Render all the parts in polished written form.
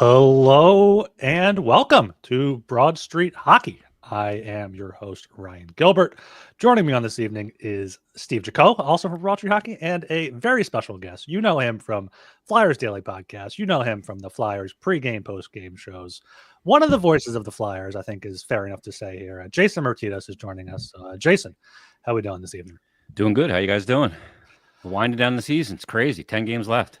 Hello and welcome to Broad Street Hockey. I am your host, Ryan Gilbert. Joining me on this evening is Steve Jaco, also from Broad Street Hockey, and a very special guest. You know him from Flyers Daily Podcast. You know him from the Flyers pregame, postgame shows. One of the voices of the Flyers, I think, is fair enough to say here. Jason Myrtetus is joining us. Jason, how are we doing this evening? Doing good. How you guys doing? We're winding down the season. It's crazy. 10 games left.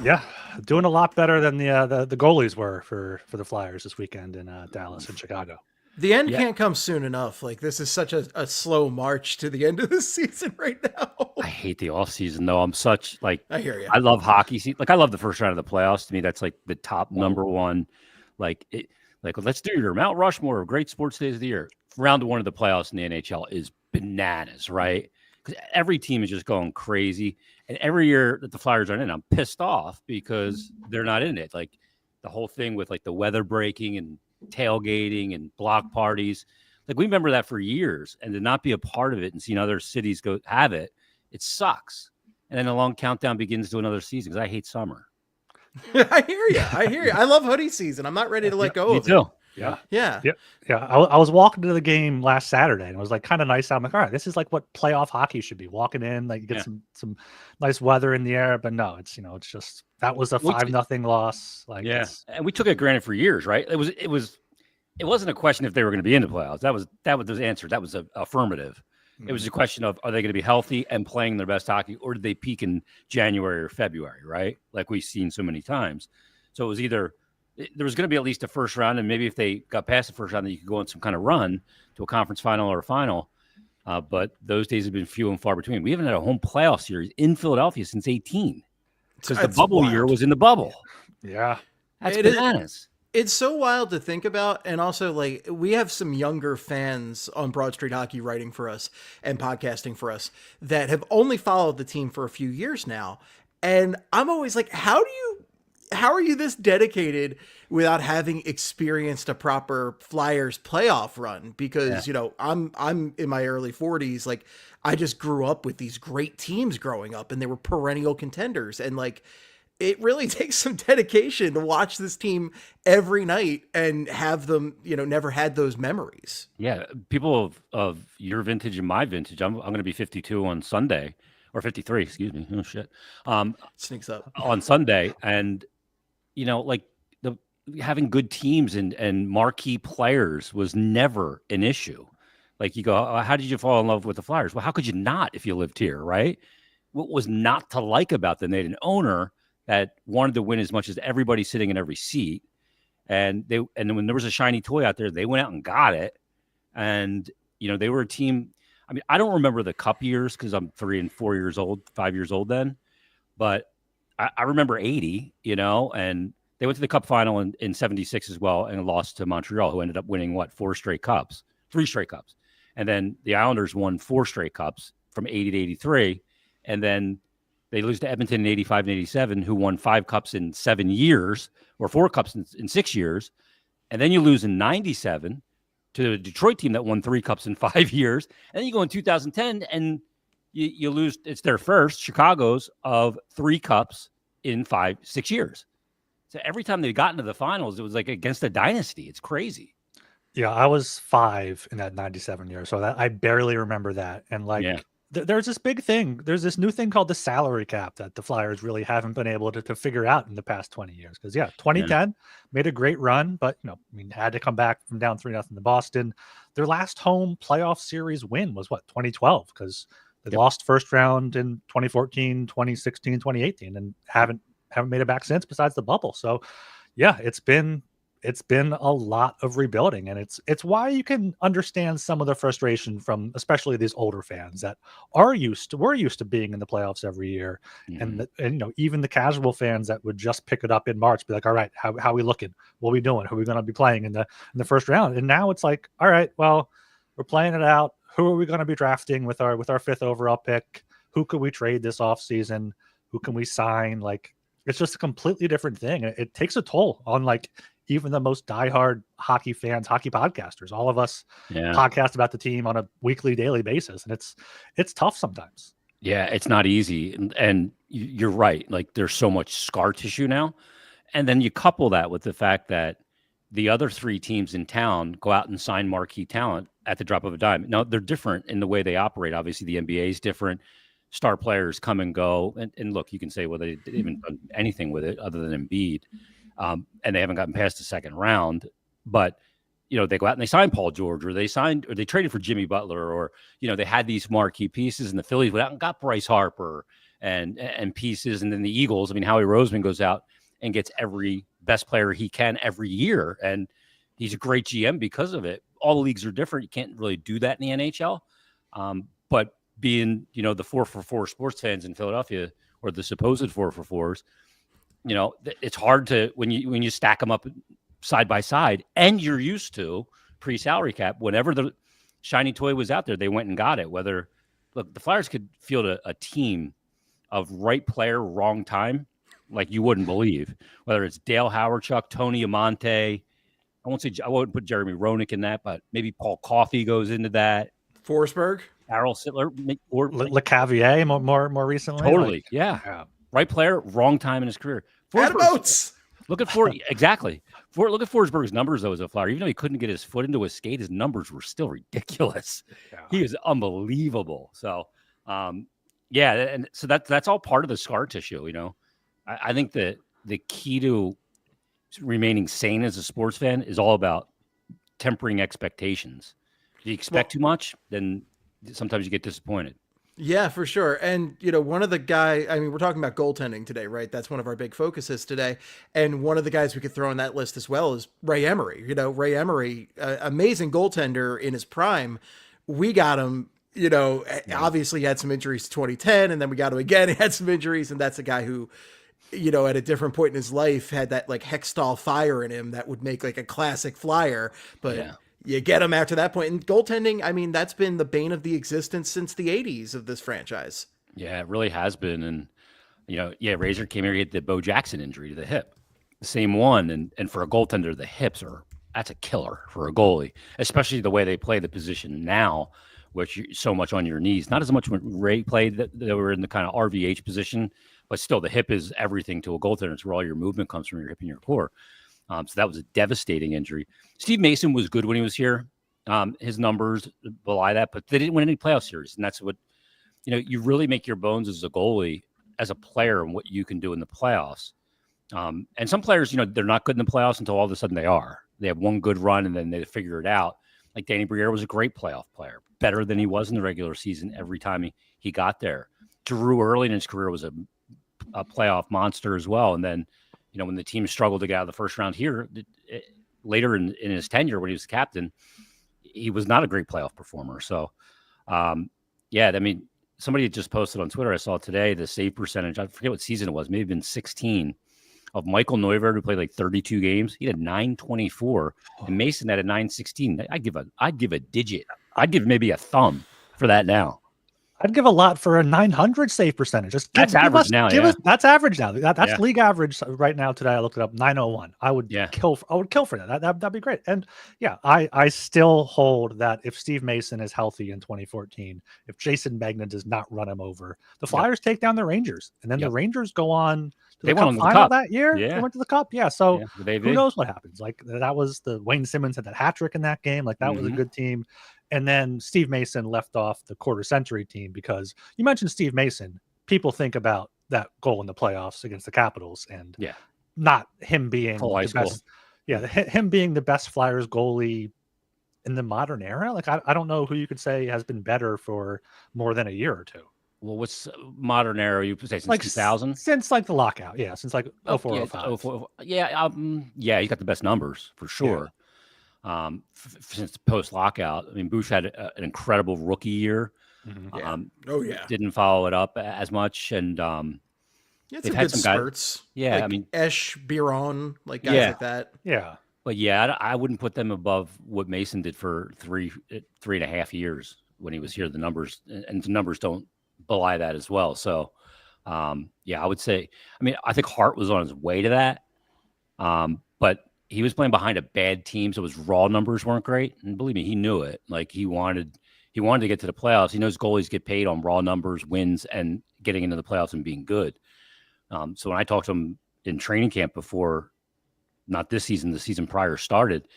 Yeah, doing a lot better than the goalies were for the Flyers this weekend in Dallas and Chicago. The end can't come soon enough. Like, this is such a slow march to the end of the season right now. I hate the offseason, though. I hear you. I love hockey. I love the first round of the playoffs. To me, that's like the top number one. Let's do your Mount Rushmore of great sports days of the year. Round one of the playoffs in the NHL is bananas, right? Because every team is just going crazy. And every year that the Flyers aren't in, I'm pissed off because they're not in it. Like the whole thing with like the weather breaking and tailgating and block parties. Like we remember that for years, and to not be a part of it and seeing other cities go have it, it sucks. And then a long countdown begins to another season because I hate summer. I hear you. I love hoodie season. I'm not ready to let go of it. Yeah. I was walking to the game last Saturday, and it was like kind of nice. I'm like, all right, this is like what playoff hockey should be. Walking in, like you get some nice weather in the air, but no, it's it's just that was a 5-0 loss. Like and we took it granted for years, right? It wasn't a question if they were going to be in the playoffs. That was the answer. That was affirmative. It was a question of, are they going to be healthy and playing their best hockey, or did they peak in January or February, right? Like we've seen so many times. So it was either there was going to be at least a first round, and maybe if they got past the first round, then you could go on some kind of run to a conference final or a final. But those days have been few and far between. We haven't had a home playoff series in Philadelphia since 2018 because the bubble year was in the bubble. Yeah. That's bananas. It's so wild to think about. And also, like, we have some younger fans on Broad Street Hockey writing for us and podcasting for us that have only followed the team for a few years now. And I'm always like, how are you this dedicated without having experienced a proper Flyers playoff run? Because, I'm in my early 40s. Like, I just grew up with these great teams growing up, and they were perennial contenders. And like, it really takes some dedication to watch this team every night and have them, never had those memories. Yeah. People of your vintage and my vintage, I'm going to be 52 on Sunday, or 53, excuse me. Oh shit. Sneaks up on Sunday. And, like having good teams and marquee players was never an issue. Like you go, how did you fall in love with the Flyers? Well, how could you not if you lived here, right? What was not to like about them? They had an owner that wanted to win as much as everybody sitting in every seat. And when there was a shiny toy out there, they went out and got it. And, they were a team. I mean, I don't remember the cup years because I'm 3 and 4 years old, 5 years old then. But I remember 80, and they went to the cup final in 76 as well and lost to Montreal, who ended up winning, 3 straight cups. And then the Islanders won 4 straight cups from 80 to 83. And then they lose to Edmonton in 85 and 87, who won 5 cups in 7 years, or 4 cups in 6 years. And then you lose in 97 to the Detroit team that won 3 cups in 5 years. And then you go in 2010 and you lose. It's their first, Chicago's, of 3 cups in 6 years. So every time they got into the finals, it was like against a dynasty. It's crazy. Yeah, I was 5 in that 97 year, so that I barely remember that. And there's this big thing. There's this new thing called the salary cap that the Flyers really haven't been able to figure out in the past 20 years. Because 2010 made a great run, but had to come back from down 3-0 to Boston. Their last home playoff series win was 2012, because they lost first round in 2014, 2016, 2018, and haven't made it back since, besides the bubble. So it's been a lot of rebuilding, and it's why you can understand some of the frustration from especially these older fans that we're used to being in the playoffs every year. And even the casual fans that would just pick it up in March, be like, all right, how are we looking? What are we doing? Who are we going to be playing in the first round? And now it's like, all right, well, we're playing it out. Who are we going to be drafting with our 5th overall pick? Who could we trade this offseason? Who can we sign? Like, it's just a completely different thing. It takes a toll on even the most diehard hockey fans, hockey podcasters. All of us podcast about the team on a weekly, daily basis, and it's tough sometimes. Yeah, it's not easy, and you're right. Like, there's so much scar tissue now, And then you couple that with the fact that the other three teams in town go out and sign marquee talent at the drop of a dime. Now, they're different in the way they operate. Obviously, the NBA is different. Star players come and go. And look, you can say, well, they didn't even done anything with it other than Embiid. And they haven't gotten past the second round. But, they go out and they sign Paul George, or they traded for Jimmy Butler, or, they had these marquee pieces, and the Phillies went out and got Bryce Harper and pieces. And then the Eagles, Howie Roseman goes out and gets every best player he can every year. And he's a great GM because of it. All the leagues are different. You can't really do that in the NHL. But being, the 4-for-4 sports fans in Philadelphia, or the supposed 4-for-4s, it's hard to, when you stack them up side by side, and you're used to pre-salary cap, whenever the shiny toy was out there, they went and got it. Look, the Flyers could field a team of right player, wrong time, like you wouldn't believe. Whether it's Dale Hawerchuk, Tony Amonte, I wouldn't put Jeremy Roenick in that, but maybe Paul Coffey goes into that. Forsberg, Carol Sittler, or LeCavier more recently. Totally, yeah. Right player, wrong time in his career. Look at exactly. Look at Forsberg's numbers though as a Flyer. Even though he couldn't get his foot into a skate, his numbers were still ridiculous. Yeah. He was unbelievable. So, and so that's all part of the scar tissue. I think that the key to remaining sane as a sports fan is all about tempering expectations. If you expect too much, then sometimes you get disappointed. Yeah, for sure. And, one of the guys, we're talking about goaltending today, right? That's one of our big focuses today. And one of the guys we could throw on that list as well is Ray Emery. Ray Emery, amazing goaltender in his prime. We got him, obviously he had some injuries in 2010, and then we got him again. He had some injuries, and that's a guy who, at a different point in his life had that like Hextall fire in him that would make like a classic Flyer. But you get him after that point. And goaltending, that's been the bane of the existence since the 80s of this franchise. Yeah, it really has been. And, Razor came here, he had the Bo Jackson injury to the hip. The same one. And for a goaltender, the hips that's a killer for a goalie, especially the way they play the position now, which you're so much on your knees. Not as much when Ray played, that they were in the kind of RVH position, but still the hip is everything to a goaltender. It's where all your movement comes from, your hip and your core. So that was a devastating injury. Steve Mason was good when he was here. His numbers belie that, but they didn't win any playoff series. And that's what, you really make your bones as a goalie, as a player, and what you can do in the playoffs. And some players, they're not good in the playoffs until all of a sudden they are. They have one good run and then they figure it out. Like Danny Briere was a great playoff player, better than he was in the regular season every time he got there. Giroux early in his career was a playoff monster as well. And then, when the team struggled to get out of the first round here, later in his tenure when he was captain, he was not a great playoff performer. So, somebody had just posted on Twitter, I saw today, the save percentage. I forget what season it was, maybe been 16, of Michael Neuvirth, who played like 32 games. He had 924, and Mason had a 916. I'd give a digit. I'd give maybe a thumb for that now. I'd give a lot for a 900 save percentage. That's average now. That's average now. That's league average right now. Today I looked it up. 901. I would kill for that. That'd be great. And I still hold that if Steve Mason is healthy in 2014, if Jason Megna does not run him over, the Flyers take down the Rangers, and then the Rangers go on to the Cup final that year. Yeah. They went to the Cup. Yeah. So who knows what happens? Like that was the Wayne Simmons had that hat trick in that game. Like that was a good team. And then Steve Mason left off the quarter century team because you mentioned Steve Mason. People think about that goal in the playoffs against the Capitals and not him being the best. Yeah, him being the best Flyers goalie in the modern era. Like I don't know who you could say has been better for more than a year or two. Well, what's modern era? You say since like 2000? Since like the lockout. Yeah, since like 04, 05. Yeah, he's got the best numbers for sure. Yeah. Since post lockout, Bush had an incredible rookie year. Didn't follow it up as much, and they've had some spurts. Like Esh, Biron, like guys like that. Yeah, but I wouldn't put them above what Mason did for 3.5 years when he was here. The numbers don't belie that as well. So, I would say. I think Hart was on his way to that, but he was playing behind a bad team, so his raw numbers weren't great. And believe me, he knew it. Like he wanted to get to the playoffs. He knows goalies get paid on raw numbers, wins, and getting into the playoffs and being good. So when I talked to him in training camp before, not this season, the season prior started.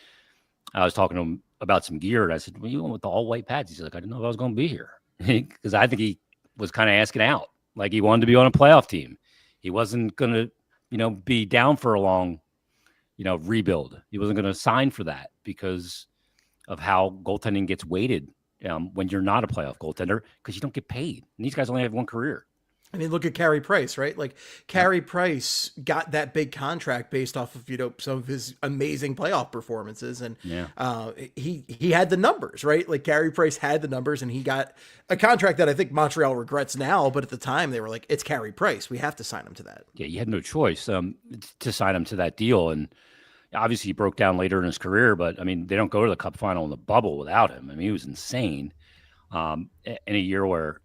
I was talking to him about some gear, and I said, "Well, you went with the all white pads?" He's like, "I didn't know if I was going to be here," because I think he was kind of asking out, like he wanted to be on a playoff team. He wasn't going to, be down for a long, rebuild. He wasn't going to sign for that because of how goaltending gets weighted when you're not a playoff goaltender, because you don't get paid. And these guys only have one career. I mean, look at Carey Price, right? Like Carey Price got that big contract based off of, some of his amazing playoff performances. And he had the numbers, right? Like Carey Price had the numbers, and he got a contract that I think Montreal regrets now. But at the time they were like, it's Carey Price. We have to sign him to that. Yeah, you had no choice to sign him to that deal. And obviously he broke down later in his career, but I mean, they don't go to the Cup final in the bubble without him. I mean, he was insane in a year where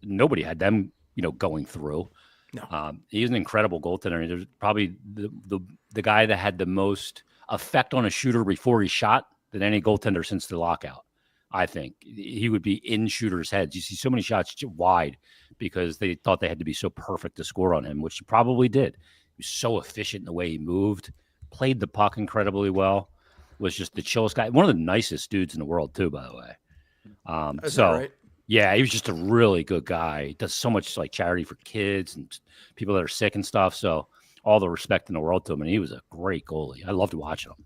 nobody had them, going through. No. He was an incredible goaltender. There's probably the guy that had the most effect on a shooter before he shot than any goaltender since the lockout. I think he would be in shooters' heads. You see so many shots wide because they thought they had to be so perfect to score on him, which he probably did. He was so efficient in the way he moved, played the puck incredibly well, was just the chillest guy. One of the nicest dudes in the world too, by the way. Is that right? Yeah, he was just a really good guy. He does so much like charity for kids and people that are sick and stuff. So all the respect in the world to him. And he was a great goalie. I loved watching him.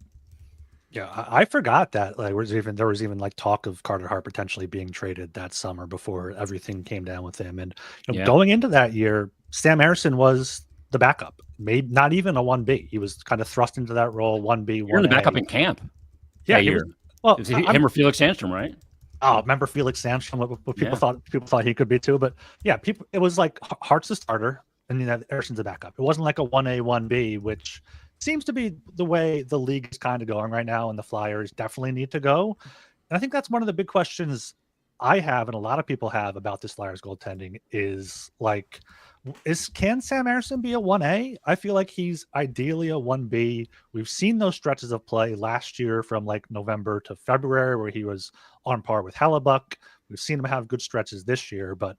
Yeah, I forgot that there was even like talk of Carter Hart potentially being traded that summer before everything came down with him. And going into that year, Sam Ersson was the backup, maybe not even a 1B. He was kind of thrust into that role, 1B, 1A. You're in the backup in camp. Yeah, year. It was him or Felix Sandstrom, right? Oh, remember Felix Sandstrom? What people thought he could be too, but yeah, it was like Hart's the starter, and Ersson's a backup. It wasn't like a 1A, 1B, which seems to be the way the league is kind of going right now, and the Flyers definitely need to go. And I think that's one of the big questions I have, and a lot of people have about this Flyers goaltending is like, can Sam Ersson be a 1A? I feel like he's ideally a 1B. We've seen those stretches of play last year from like November to February where he was on par with Hellebuck. We've seen him have good stretches this year, but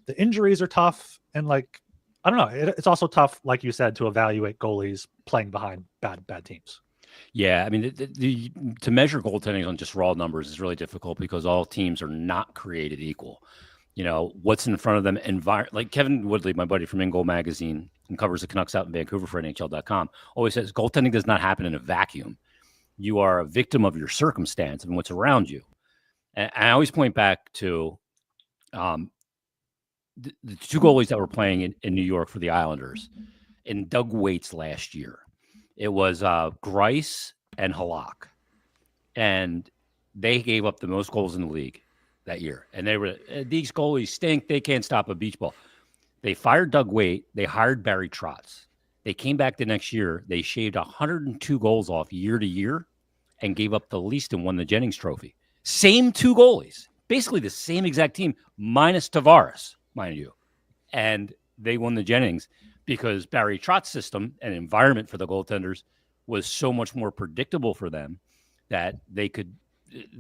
the injuries are tough. And like, I don't know. It's also tough, like you said, to evaluate goalies playing behind bad teams. Yeah, I mean, to measure goaltending on just raw numbers is really difficult because all teams are not created equal. What's in front of them. Like Kevin Woodley, my buddy from In Goal Magazine, and covers the Canucks out in Vancouver for NHL.com, always says goaltending does not happen in a vacuum. You are a victim of your circumstance and what's around you. And I always point back to the two goalies that were playing in New York for the Islanders in Doug Waite's last year. It was Greiss and Halak. And they gave up the most goals in the league that year. And they were, these goalies stink. They can't stop a beach ball. They fired Doug Weight. They hired Barry Trotz. They came back the next year. They shaved 102 goals off year to year and gave up the least and won the Jennings Trophy. Same two goalies, basically the same exact team, minus Tavares, mind you. And they won the Jennings because Barry Trotz's system and environment for the goaltenders was so much more predictable for them that they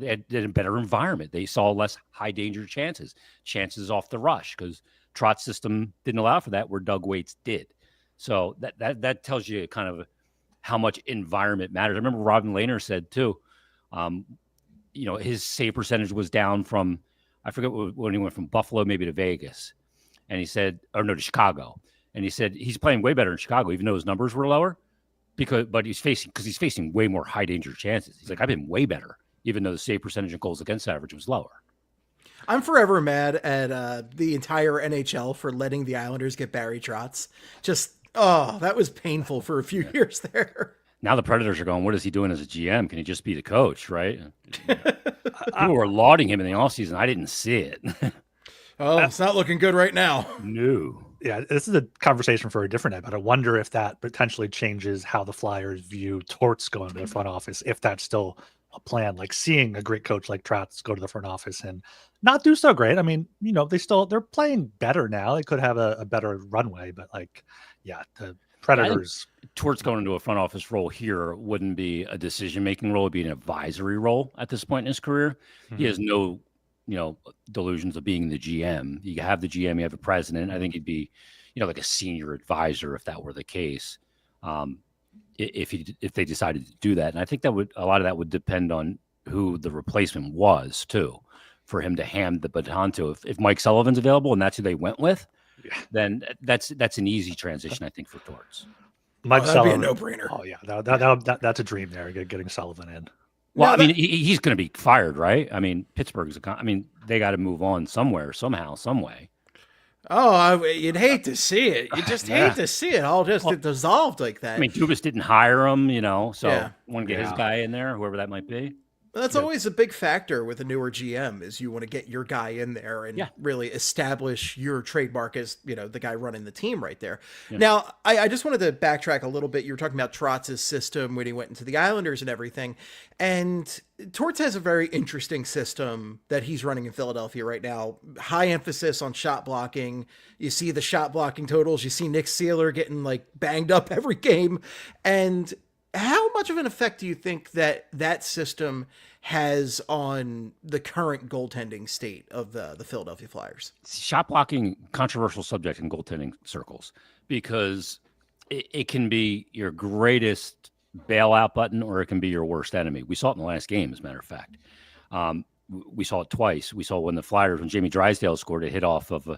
had a better environment. They saw less high danger chances off the rush because Trotz's system didn't allow for that, where Doug Waite's did. So that tells you kind of how much environment matters. I remember Robin Lehner said too, his save percentage was down from, I forget when he went from Buffalo maybe to Vegas, and he said, to Chicago, and he said he's playing way better in Chicago even though his numbers were lower but he's facing way more high danger chances. He's like, I've been way better even though the save percentage and goals against average was lower. I'm forever mad at the entire NHL for letting the Islanders get Barry Trotz. That was painful for a few years there. Now the Predators are going, what is he doing as a GM? Can he just be the coach, right? People were lauding him in the offseason. I didn't see it. It's not looking good right now. No. Yeah, this is a conversation for a different night, but I wonder if that potentially changes how the Flyers view Torts going to the front office, if that's still a plan, like seeing a great coach like Trotz go to the front office and not do so great. I mean, they're playing better now. They could have a better runway, but the Predators. Torts going into a front office role here wouldn't be a decision-making role. It'd be an advisory role at this point in his career. Mm-hmm. He has no, delusions of being the GM. You have the GM, you have the president. I think he'd be, like a senior advisor if that were the case. If they decided to do that. And I think a lot of that would depend on who the replacement was too, for him to hand the baton to. If Mike Sullivan's available and that's who they went with, then that's an easy transition, I think, for Torts. Mike Sullivan, that'd be a no-brainer. Oh yeah, that's a dream there. Getting Sullivan in. Well, I mean, he's going to be fired, right? I mean, Pittsburgh's. They got to move on somewhere, somehow, some way. Oh, you'd hate to see it. You just hate to see it all just dissolved like that. I mean, Dubas didn't hire him, so want to get his guy in there, whoever that might be. That's always a big factor with a newer GM is you want to get your guy in there and really establish your trademark as, the guy running the team right there. Yeah. Now, I just wanted to backtrack a little bit. You were talking about Trotz's system when he went into the Islanders and everything. And Torts has a very interesting system that he's running in Philadelphia right now. High emphasis on shot blocking. You see the shot blocking totals. You see Nick Seeler getting banged up every game. And how much of an effect do you think that system has on the current goaltending state of the Philadelphia Flyers? Shot blocking, controversial subject in goaltending circles, because it can be your greatest bailout button or it can be your worst enemy. We saw it in the last game, as a matter of fact. We saw it twice. We saw when Jamie Drysdale scored a hit off of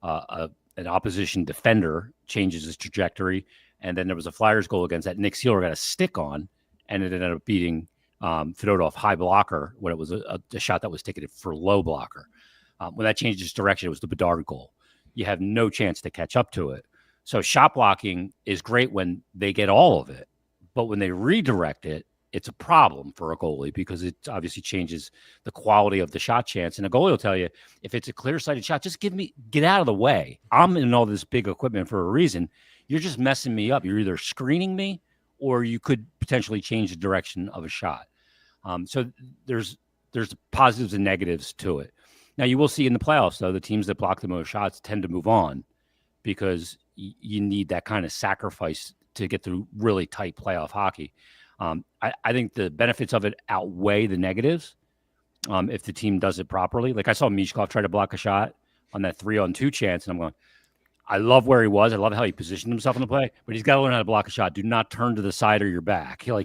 an opposition defender, changes his trajectory. And then there was a Flyers goal against that. Nick Seeler got a stick on, and it ended up beating Fedotov high blocker when it was a shot that was ticketed for low blocker. When that changed its direction, it was the Bedard goal. You have no chance to catch up to it. So shot blocking is great when they get all of it. But when they redirect it, it's a problem for a goalie because it obviously changes the quality of the shot chance. And a goalie will tell you, if it's a clear-sighted shot, just get out of the way. I'm in all this big equipment for a reason. You're just messing me up. You're either screening me or you could potentially change the direction of a shot. So there's positives and negatives to it. Now, you will see in the playoffs, though, the teams that block the most shots tend to move on because you need that kind of sacrifice to get through really tight playoff hockey. I think the benefits of it outweigh the negatives if the team does it properly. Like I saw Michkov try to block a shot on that 3-on-2 chance, and I'm going, I love where he was. I love how he positioned himself in the play, but he's got to learn how to block a shot. Do not turn to the side or your back. You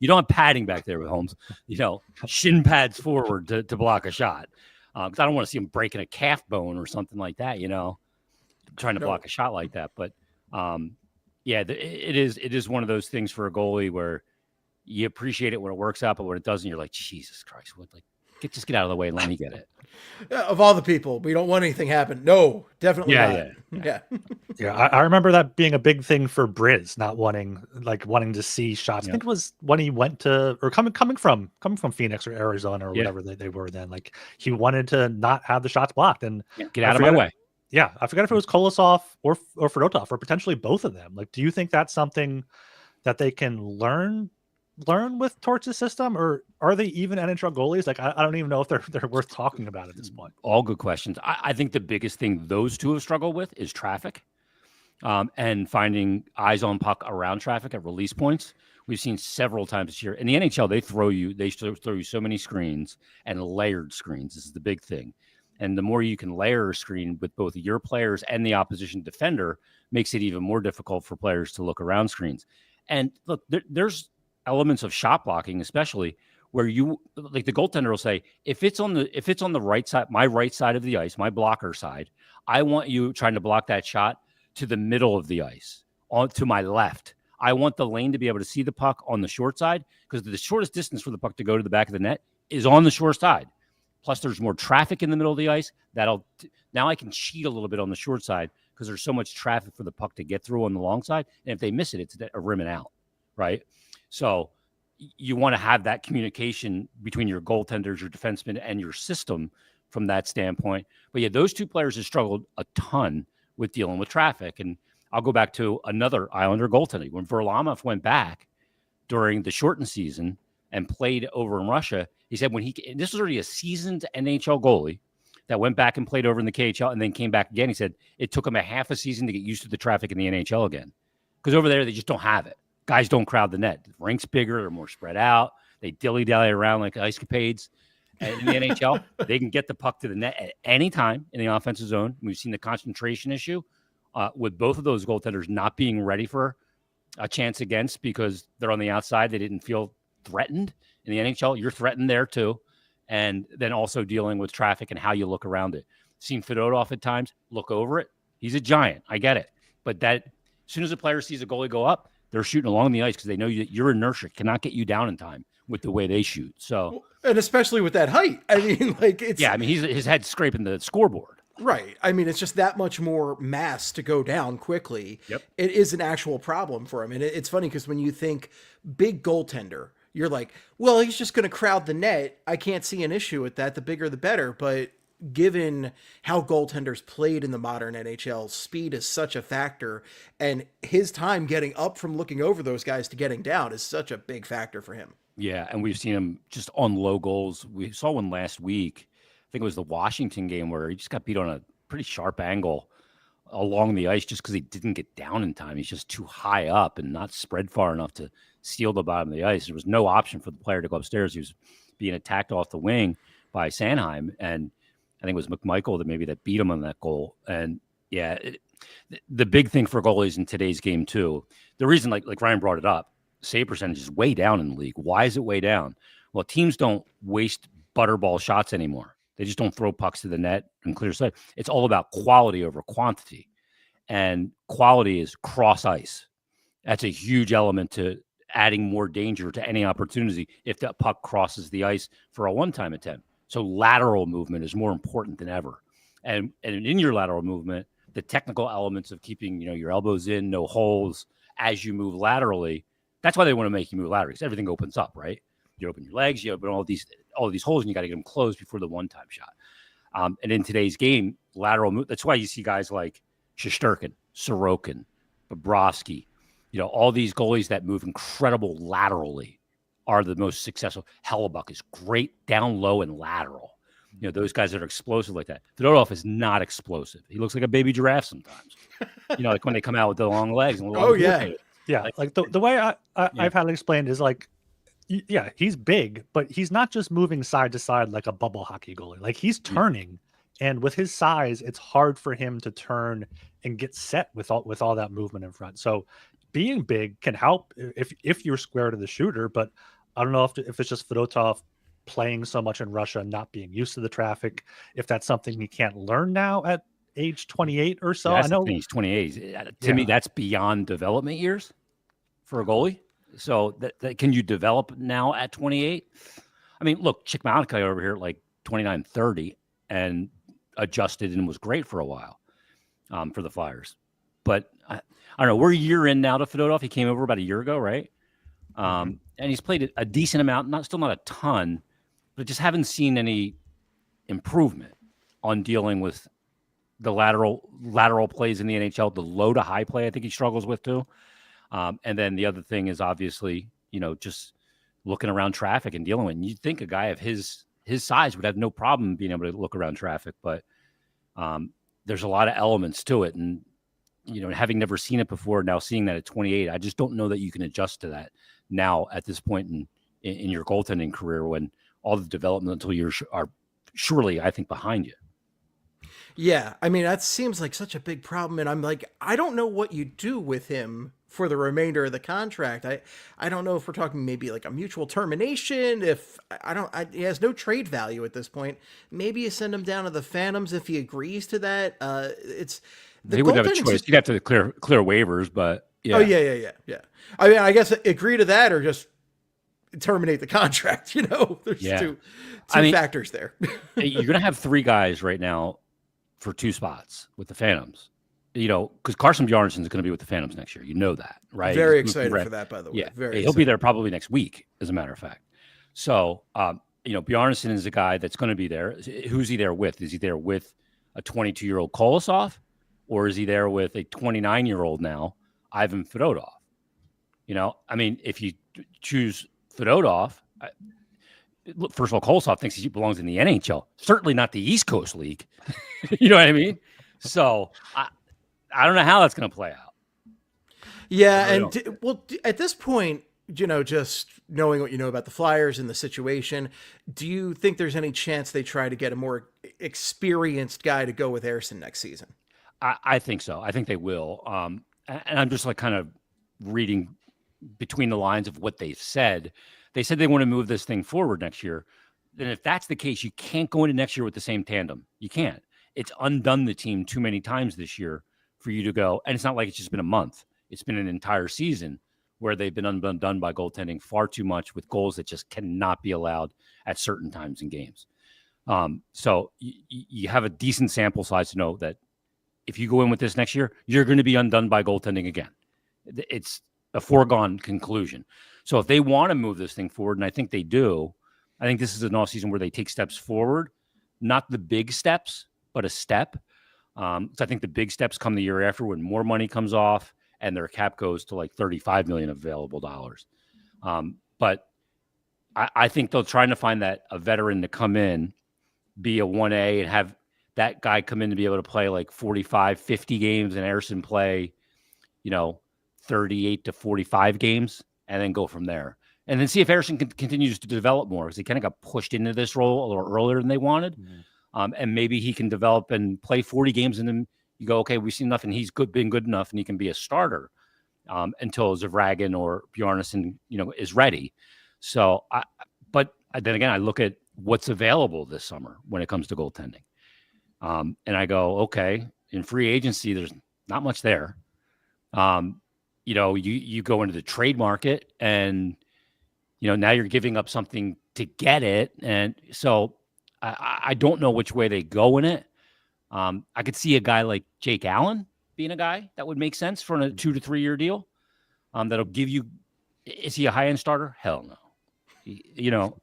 don't have padding back there with Holmes. Shin pads forward to block a shot. Because I don't want to see him breaking a calf bone or something like that. Trying to block a shot like that. But it is one of those things for a goalie where you appreciate it when it works out, but when it doesn't, you're like, Jesus Christ, just get out of the way and let me get it. Of all the people, we don't want anything happen. No, definitely not. Yeah. I remember that being a big thing for Briz, not wanting to see shots. I think it was when he went to, or coming from Phoenix or Arizona or whatever they were then. He wanted to not have the shots blocked and get out of my way. Yeah, I forgot if it was Kolosov or Fedotov or potentially both of them. Do you think that's something that they can learn with Torts' system, or are they even NHL goalies? I don't even know if they're worth talking about at this point. All good questions. I think the biggest thing those two have struggled with is traffic, and finding eyes on puck around traffic at release points. We've seen several times this year in the NHL. They throw you so many screens and layered screens. This is the big thing. And the more you can layer a screen with both your players and the opposition defender makes it even more difficult for players to look around screens. And look, there's elements of shot blocking, especially where the goaltender will say, if it's on the right side, my right side of the ice, my blocker side, I want you trying to block that shot to the middle of the ice, to my left. I want the lane to be able to see the puck on the short side because the shortest distance for the puck to go to the back of the net is on the short side. Plus, there's more traffic in the middle of the ice. Now I can cheat a little bit on the short side because there's so much traffic for the puck to get through on the long side. And if they miss it, it's a rim and out, right? So you want to have that communication between your goaltenders, your defensemen, and your system from that standpoint. But yeah, those two players have struggled a ton with dealing with traffic. And I'll go back to another Islander goaltender. When Varlamov went back during the shortened season and played over in Russia, he said this was already a seasoned NHL goalie that went back and played over in the KHL and then came back again. He said it took him a half a season to get used to the traffic in the NHL again. Because over there, they just don't have it. Guys don't crowd the net. The rink's bigger. They're more spread out. They dilly-dally around like ice capades. And in the NHL, they can get the puck to the net at any time in the offensive zone. We've seen the concentration issue with both of those goaltenders not being ready for a chance against because they're on the outside. They didn't feel threatened. In the NHL, you're threatened there too. And then also dealing with traffic and how you look around it. Seen Fedotov at times, look over it. He's a giant. I get it. But that as soon as a player sees a goalie go up, they're shooting along the ice because they know that your inertia cannot get you down in time with the way they shoot. So, and especially with that height. I mean, like it's his head's scraping the scoreboard. Right. I mean, it's just that much more mass to go down quickly. Yep. It is an actual problem for him. And it's funny because when you think big goaltender, you're like, well, he's just going to crowd the net. I can't see an issue with that. The bigger, the better. But given how goaltenders played in the modern NHL, speed is such a factor. And his time getting up from looking over those guys to getting down is such a big factor for him. Yeah. And we've seen him just on low goals. We saw one last week. I think it was the Washington game where he just got beat on a pretty sharp angle along the ice just because he didn't get down in time. He's just too high up and not spread far enough to steal the bottom of the ice. There was no option for the player to go upstairs. He was being attacked off the wing by Sanheim, and I think it was McMichael that beat him on that goal. And yeah, the big thing for goalies in today's game too, the reason like Ryan brought it up, save percentage is way down in the league. Why is it way down? Well, teams don't waste butterball shots anymore. They just don't throw pucks to the net and clear sight. It's all about quality over quantity. And quality is cross ice. That's a huge element to adding more danger to any opportunity if that puck crosses the ice for a one-time attempt. So lateral movement is more important than ever. And in your lateral movement, the technical elements of keeping, your elbows in, no holes as you move laterally, that's why they want to make you move laterally, because everything opens up, right? You open your legs, you open all of these holes, and you got to get them closed before the one-time shot. And in today's game, lateral move, that's why you see guys like Shesterkin, Sorokin, Bobrovsky, all these goalies that move incredible laterally are the most successful. Hellebuck is great down low and lateral. Those guys that are explosive like that. Fedotov is not explosive. He looks like a baby giraffe sometimes. Like when they come out with the long legs. And yeah. Like the way I've had it explained is like, yeah, he's big, but he's not just moving side to side like a bubble hockey goalie. Like he's turning, and with his size, it's hard for him to turn and get set with all that movement in front. So being big can help if you're square to the shooter, but I don't know if it's just Fedotov playing so much in Russia and not being used to the traffic, if that's something he can't learn now at age 28 or so. I know he's 28. To me, that's beyond development years for a goalie. So that can you develop now at 28? I mean, look, Chick-Malachi over here at like 29, 30 and adjusted and was great for a while for the Flyers. But I don't know. We're a year in now to Fedotov. He came over about a year ago, right? And he's played a decent amount, still not a ton, but just haven't seen any improvement on dealing with the lateral plays in the NHL, the low to high play I think he struggles with too. And then the other thing is obviously, just looking around traffic and dealing with it. And you'd think a guy of his size would have no problem being able to look around traffic, but there's a lot of elements to it. And, having never seen it before, now seeing that at 28, I just don't know that you can adjust to that now at this point in your goaltending career when all the developmental years are surely, I think, behind you. Yeah, I mean, that seems like such a big problem. And I'm like, I don't know what you do with him for the remainder of the contract. I don't know if we're talking maybe like a mutual termination. If he has no trade value at this point. Maybe you send him down to the Phantoms if he agrees to that. They would have a choice. You'd have to clear waivers, but yeah. Oh yeah. I mean, I guess agree to that or just terminate the contract. There's two factors there. You're going to have three guys right now for two spots with the Phantoms, because Carson Bjarnason is going to be with the Phantoms next year. You know that, right? Very excited for that, by the way. Yeah, he'll be there probably next week, as a matter of fact. So, Bjarnason is a guy that's going to be there. Who's he there with? Is he there with a 22-year-old Kolosov, or is he there with a 29-year-old now, Ivan Fedotov? I mean, if you choose Fedotov, first of all, Kolosov thinks he belongs in the NHL, certainly not the East Coast League. You know what I mean? So I don't know how that's going to play out. Yeah, and at this point, just knowing what you know about the Flyers and the situation, do you think there's any chance they try to get a more experienced guy to go with Ersson next season? I think so. I think they will. And I'm just like kind of reading between the lines of what they've said. They said they want to move this thing forward next year. Then if that's the case, you can't go into next year with the same tandem. You can't. It's undone the team too many times this year for you to go. And it's not like it's just been a month. It's been an entire season where they've been undone by goaltending far too much with goals that just cannot be allowed at certain times in games. So you have a decent sample size to know that if you go in with this next year, you're going to be undone by goaltending again. It's a foregone conclusion. So if they want to move this thing forward, and I think they do, I think this is an offseason where they take steps forward, not the big steps, but a step. So I think the big steps come the year after when more money comes off and their cap goes to like $35 million available dollars. But I think they're trying to find that a veteran to come in, be a 1A, and have that guy come in to be able to play like 45, 50 games, and Ersson play, 38 to 45 games, and then go from there. And then see if Ersson continues to develop more, because he kind of got pushed into this role a little earlier than they wanted. Mm-hmm. And maybe he can develop and play 40 games, and then you go, okay, we've seen enough, and he's been good enough, and he can be a starter until Zavragin or Bjarnason, is ready. So, but then again, I look at what's available this summer when it comes to goaltending. And I go, okay, in free agency, there's not much there. You go into the trade market, and, now you're giving up something to get it. And so I don't know which way they go in it. I could see a guy like Jake Allen being a guy that would make sense for a 2 to 3 year deal. That'll give you, is he a high-end starter? Hell no.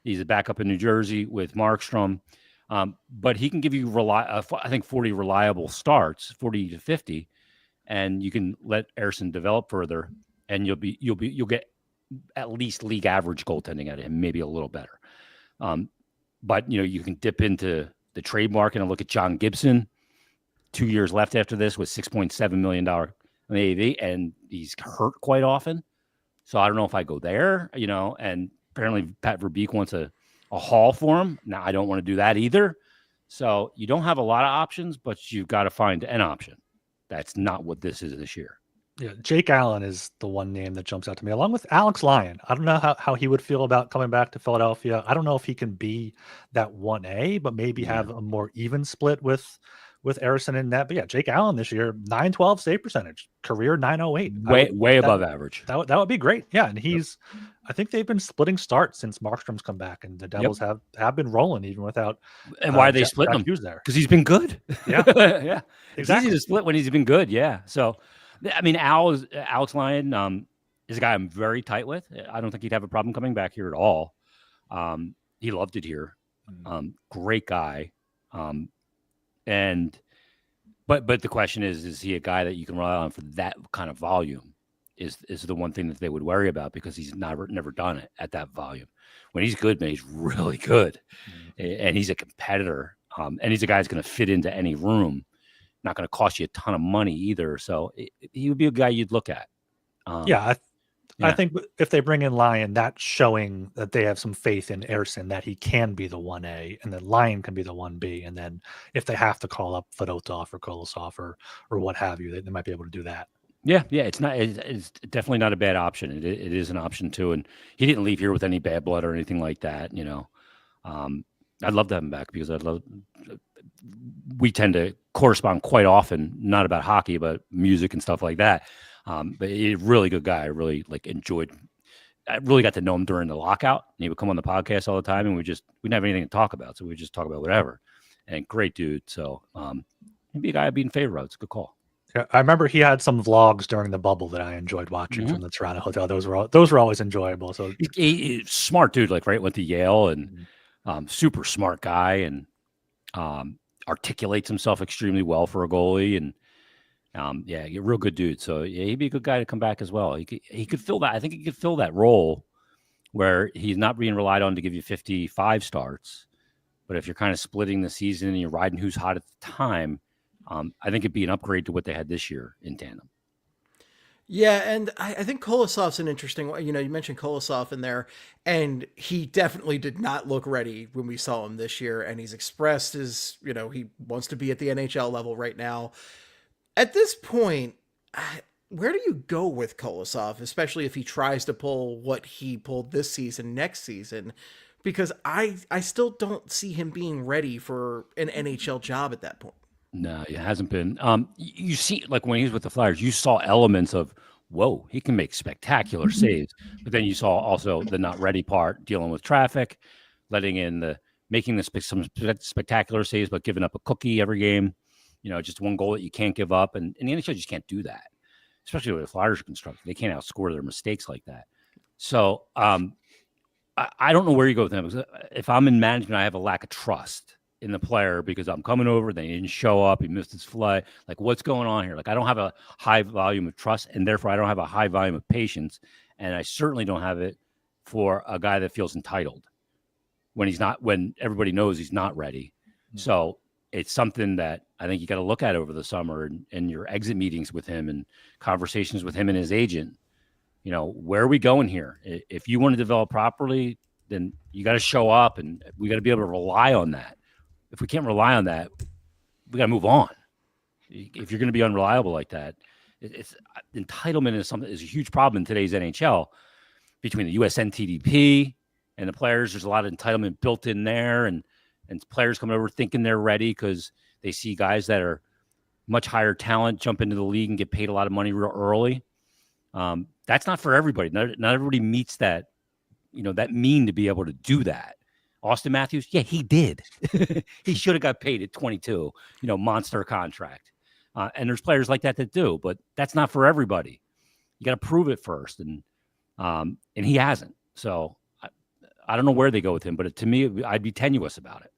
He's a backup in New Jersey with Markstrom. But he can give you, I think, 40 reliable starts, 40 to 50, and you can let Ersson develop further, and you'll get at least league average goaltending out of him, maybe a little better. But you can dip into the trade market and look at John Gibson. 2 years left after this with $6.7 million AAV, and he's hurt quite often. So I don't know if I go there, and apparently Pat Verbeek wants a haul for him. Now, I don't want to do that either. So you don't have a lot of options, but you've got to find an option. That's not what this is this year. Yeah, Jake Allen is the one name that jumps out to me, along with Alex Lyon. I don't know how he would feel about coming back to Philadelphia. I don't know if he can be that 1A, but maybe have a more even split with Ersson in that. But yeah, Jake Allen this year, 912 save percentage, career 908. Way above average. That would be great. Yeah, and I think they've been splitting starts since Markstrom's come back, and the Devils have been rolling even without. And why are they splitting him? Because he's been good. Yeah, yeah, exactly. It's easy to split when he's been good. Yeah, so I mean, Alex Lyon is a guy I'm very tight with. I don't think he'd have a problem coming back here at all. He loved it here. Great guy. But the question is he a guy that you can rely on for that kind of volume? Is the one thing that they would worry about, because he's never done it at that volume. When he's good, man, he's really good, and he's a competitor. And he's a guy that's going to fit into any room. Not going to cost you a ton of money either. So he would be a guy you'd look at. I think if they bring in Lyon, that's showing that they have some faith in Ersson, that he can be the 1A, and then Lyon can be the 1B. And then if they have to call up Fedotov or Kolosov or what have you, they might be able to do that. Yeah. It's definitely not a bad option. It is an option too. And he didn't leave here with any bad blood or anything like that. I'd love to have him back, because we tend to correspond quite often, not about hockey, but music and stuff like that. But he's a really good guy. I really enjoyed. I really got to know him during the lockout, and he would come on the podcast all the time, and we didn't have anything to talk about, so we just talk about whatever. And great dude. So he'd be a guy I'd be in favor of. It's a good call. Yeah, I remember he had some vlogs during the bubble that I enjoyed watching from the Toronto hotel. Those were always enjoyable. So he's smart dude, went to Yale, and super smart guy, and articulates himself extremely well for a goalie, and a real good dude. So yeah, he'd be a good guy to come back as well. He could fill that. I think he could fill that role where he's not being relied on to give you 55 starts, but if you're kind of splitting the season and you're riding who's hot at the time, I think it'd be an upgrade to what they had this year in tandem. Yeah, and I think Kolosov's an interesting one. You mentioned Kolosov in there, and he definitely did not look ready when we saw him this year, and he's expressed his, he wants to be at the NHL level right now. At this point, where do you go with Kolosov, especially if he tries to pull what he pulled this season, next season? Because I still don't see him being ready for an NHL job at that point. No, it hasn't been. You see, like when he was with the Flyers, you saw elements of, whoa, he can make spectacular saves. But then you saw also the not ready part, dealing with traffic, making some spectacular saves, but giving up a cookie every game. Just one goal that you can't give up, and in the NHL, you just can't do that. Especially with the Flyers are constructed, they can't outscore their mistakes like that. So I don't know where you go with him. If I'm in management, I have a lack of trust in the player because I'm coming over, then he didn't show up, he missed his flight. Like, what's going on here? Like, I don't have a high volume of trust, and therefore I don't have a high volume of patience, and I certainly don't have it for a guy that feels entitled when everybody knows he's not ready. Mm-hmm. So it's something that I think you got to look at over the summer and your exit meetings with him and conversations with him and his agent. Where are we going here? If you want to develop properly, then you got to show up, and we got to be able to rely on that. If we can't rely on that, we got to move on. If you're going to be unreliable like that, it's entitlement is a huge problem in today's NHL between the USNTDP and the players. There's a lot of entitlement built in there, and players coming over thinking they're ready because they see guys that are much higher talent jump into the league and get paid a lot of money real early. That's not for everybody. Not everybody meets that, that mean to be able to do that. Austin Matthews, yeah, he did. He should have got paid at 22, monster contract. And there's players like that do, but that's not for everybody. You got to prove it first, and he hasn't. So I don't know where they go with him, but to me, I'd be tenuous about it.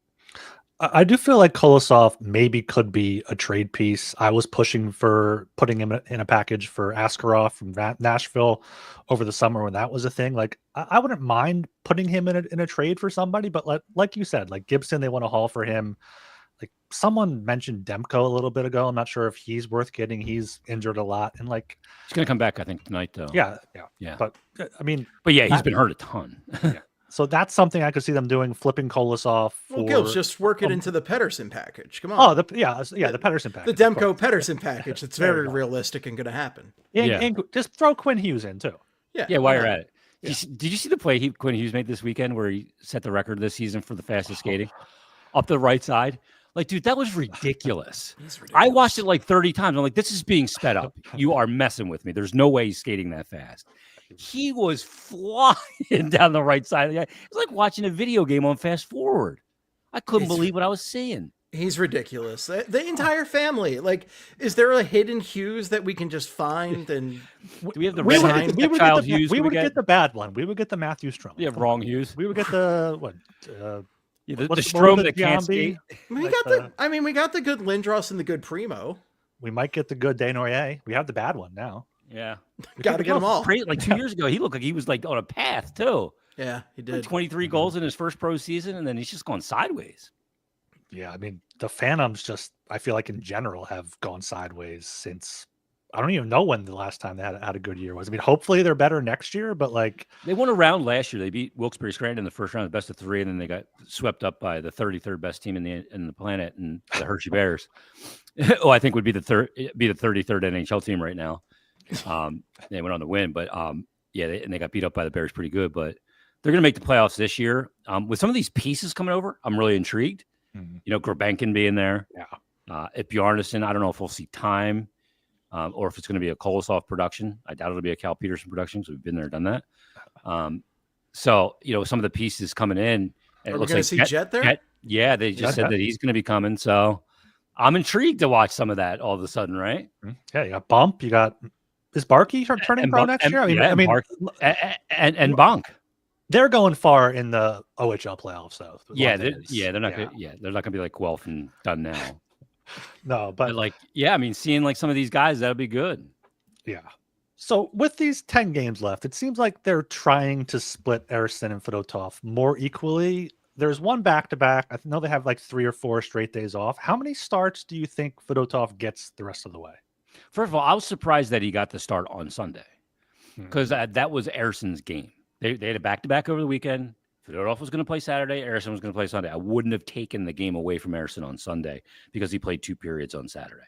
I do feel like Kolosov maybe could be a trade piece. I was pushing for putting him in a package for Askarov from Nashville over the summer when that was a thing. Like, I wouldn't mind putting him in a trade for somebody, but like you said, like Gibson, they want to haul for him. Like, someone mentioned Demko a little bit ago. I'm not sure if he's worth getting. He's injured a lot, and like he's going to come back, I think, tonight though. Yeah. But he's been hurt a ton. Yeah. So that's something I could see them doing, flipping Kolosov. Well, Gills, just work it into the Pedersen package. Come on. Oh, the Pedersen package. The Demko Pedersen package. It's very realistic and going to happen. And just throw Quinn Hughes in too. Yeah. While you're at it, did you see the play Quinn Hughes made this weekend where he set the record this season for the fastest skating up the right side? Like, dude, that was ridiculous. I watched it like 30 times. I'm like, this is being sped up. You are messing with me. There's no way he's skating that fast. He was flying down the right side of the ice. It was like watching a video game on fast forward. I couldn't believe what I was seeing. He's ridiculous. The entire family. Like, is there a hidden Hughes that we can just find? And do we have the child Hughes? We would get the bad one. We would get the Matthew Strom. You have wrong Hughes. We would get the what? The Strom that can't skate. We got the good Lindros and the good Primo. We might get the good Desnoyers. We have the bad one now. Yeah. Got to get them all. Like 2 years ago, he looked like he was like on a path too. Yeah, he did. Like 23 goals in his first pro season, and then he's just gone sideways. Yeah, I mean, the Phantoms I feel like in general have gone sideways since, I don't even know when the last time they had a good year was. I mean, hopefully they're better next year, but like. They won a round last year. They beat Wilkes-Barre Scranton in the first round, the best of three, and then they got swept up by the 33rd best team in the planet, and the Hershey Bears. I think would be the 33rd NHL team right now. They went on to win, but they got beat up by the Bears pretty good, but they're going to make the playoffs this year. With some of these pieces coming over, I'm really intrigued. Mm-hmm. Grabenkin being there. Yeah. If Bjarnason, I don't know if we'll see time or if it's going to be a Kolosov production. I doubt it'll be a Cal Peterson production, so we've been there, done that. So, some of the pieces coming in. And it looks like see Jet there? Yeah, they just said that he's going to be coming, so I'm intrigued to watch some of that all of a sudden, right? Yeah, you got Bump, you got. Is Barkey turning pro next year? And Bonk. They're going far in the OHL playoffs, though. They're not going to be like Guelph and done now. No, but seeing like some of these guys, that'll be good. Yeah. So with these 10 games left, it seems like they're trying to split Ersson and Fedotov more equally. There's one back-to-back. I know they have like 3 or 4 straight days off. How many starts do you think Fedotov gets the rest of the way? First of all, I was surprised that he got the start on Sunday because that was Ersson's game. They had a back-to-back over the weekend. Fedotov was going to play Saturday. Ersson was going to play Sunday. I wouldn't have taken the game away from Ersson on Sunday because he played 2 periods on Saturday.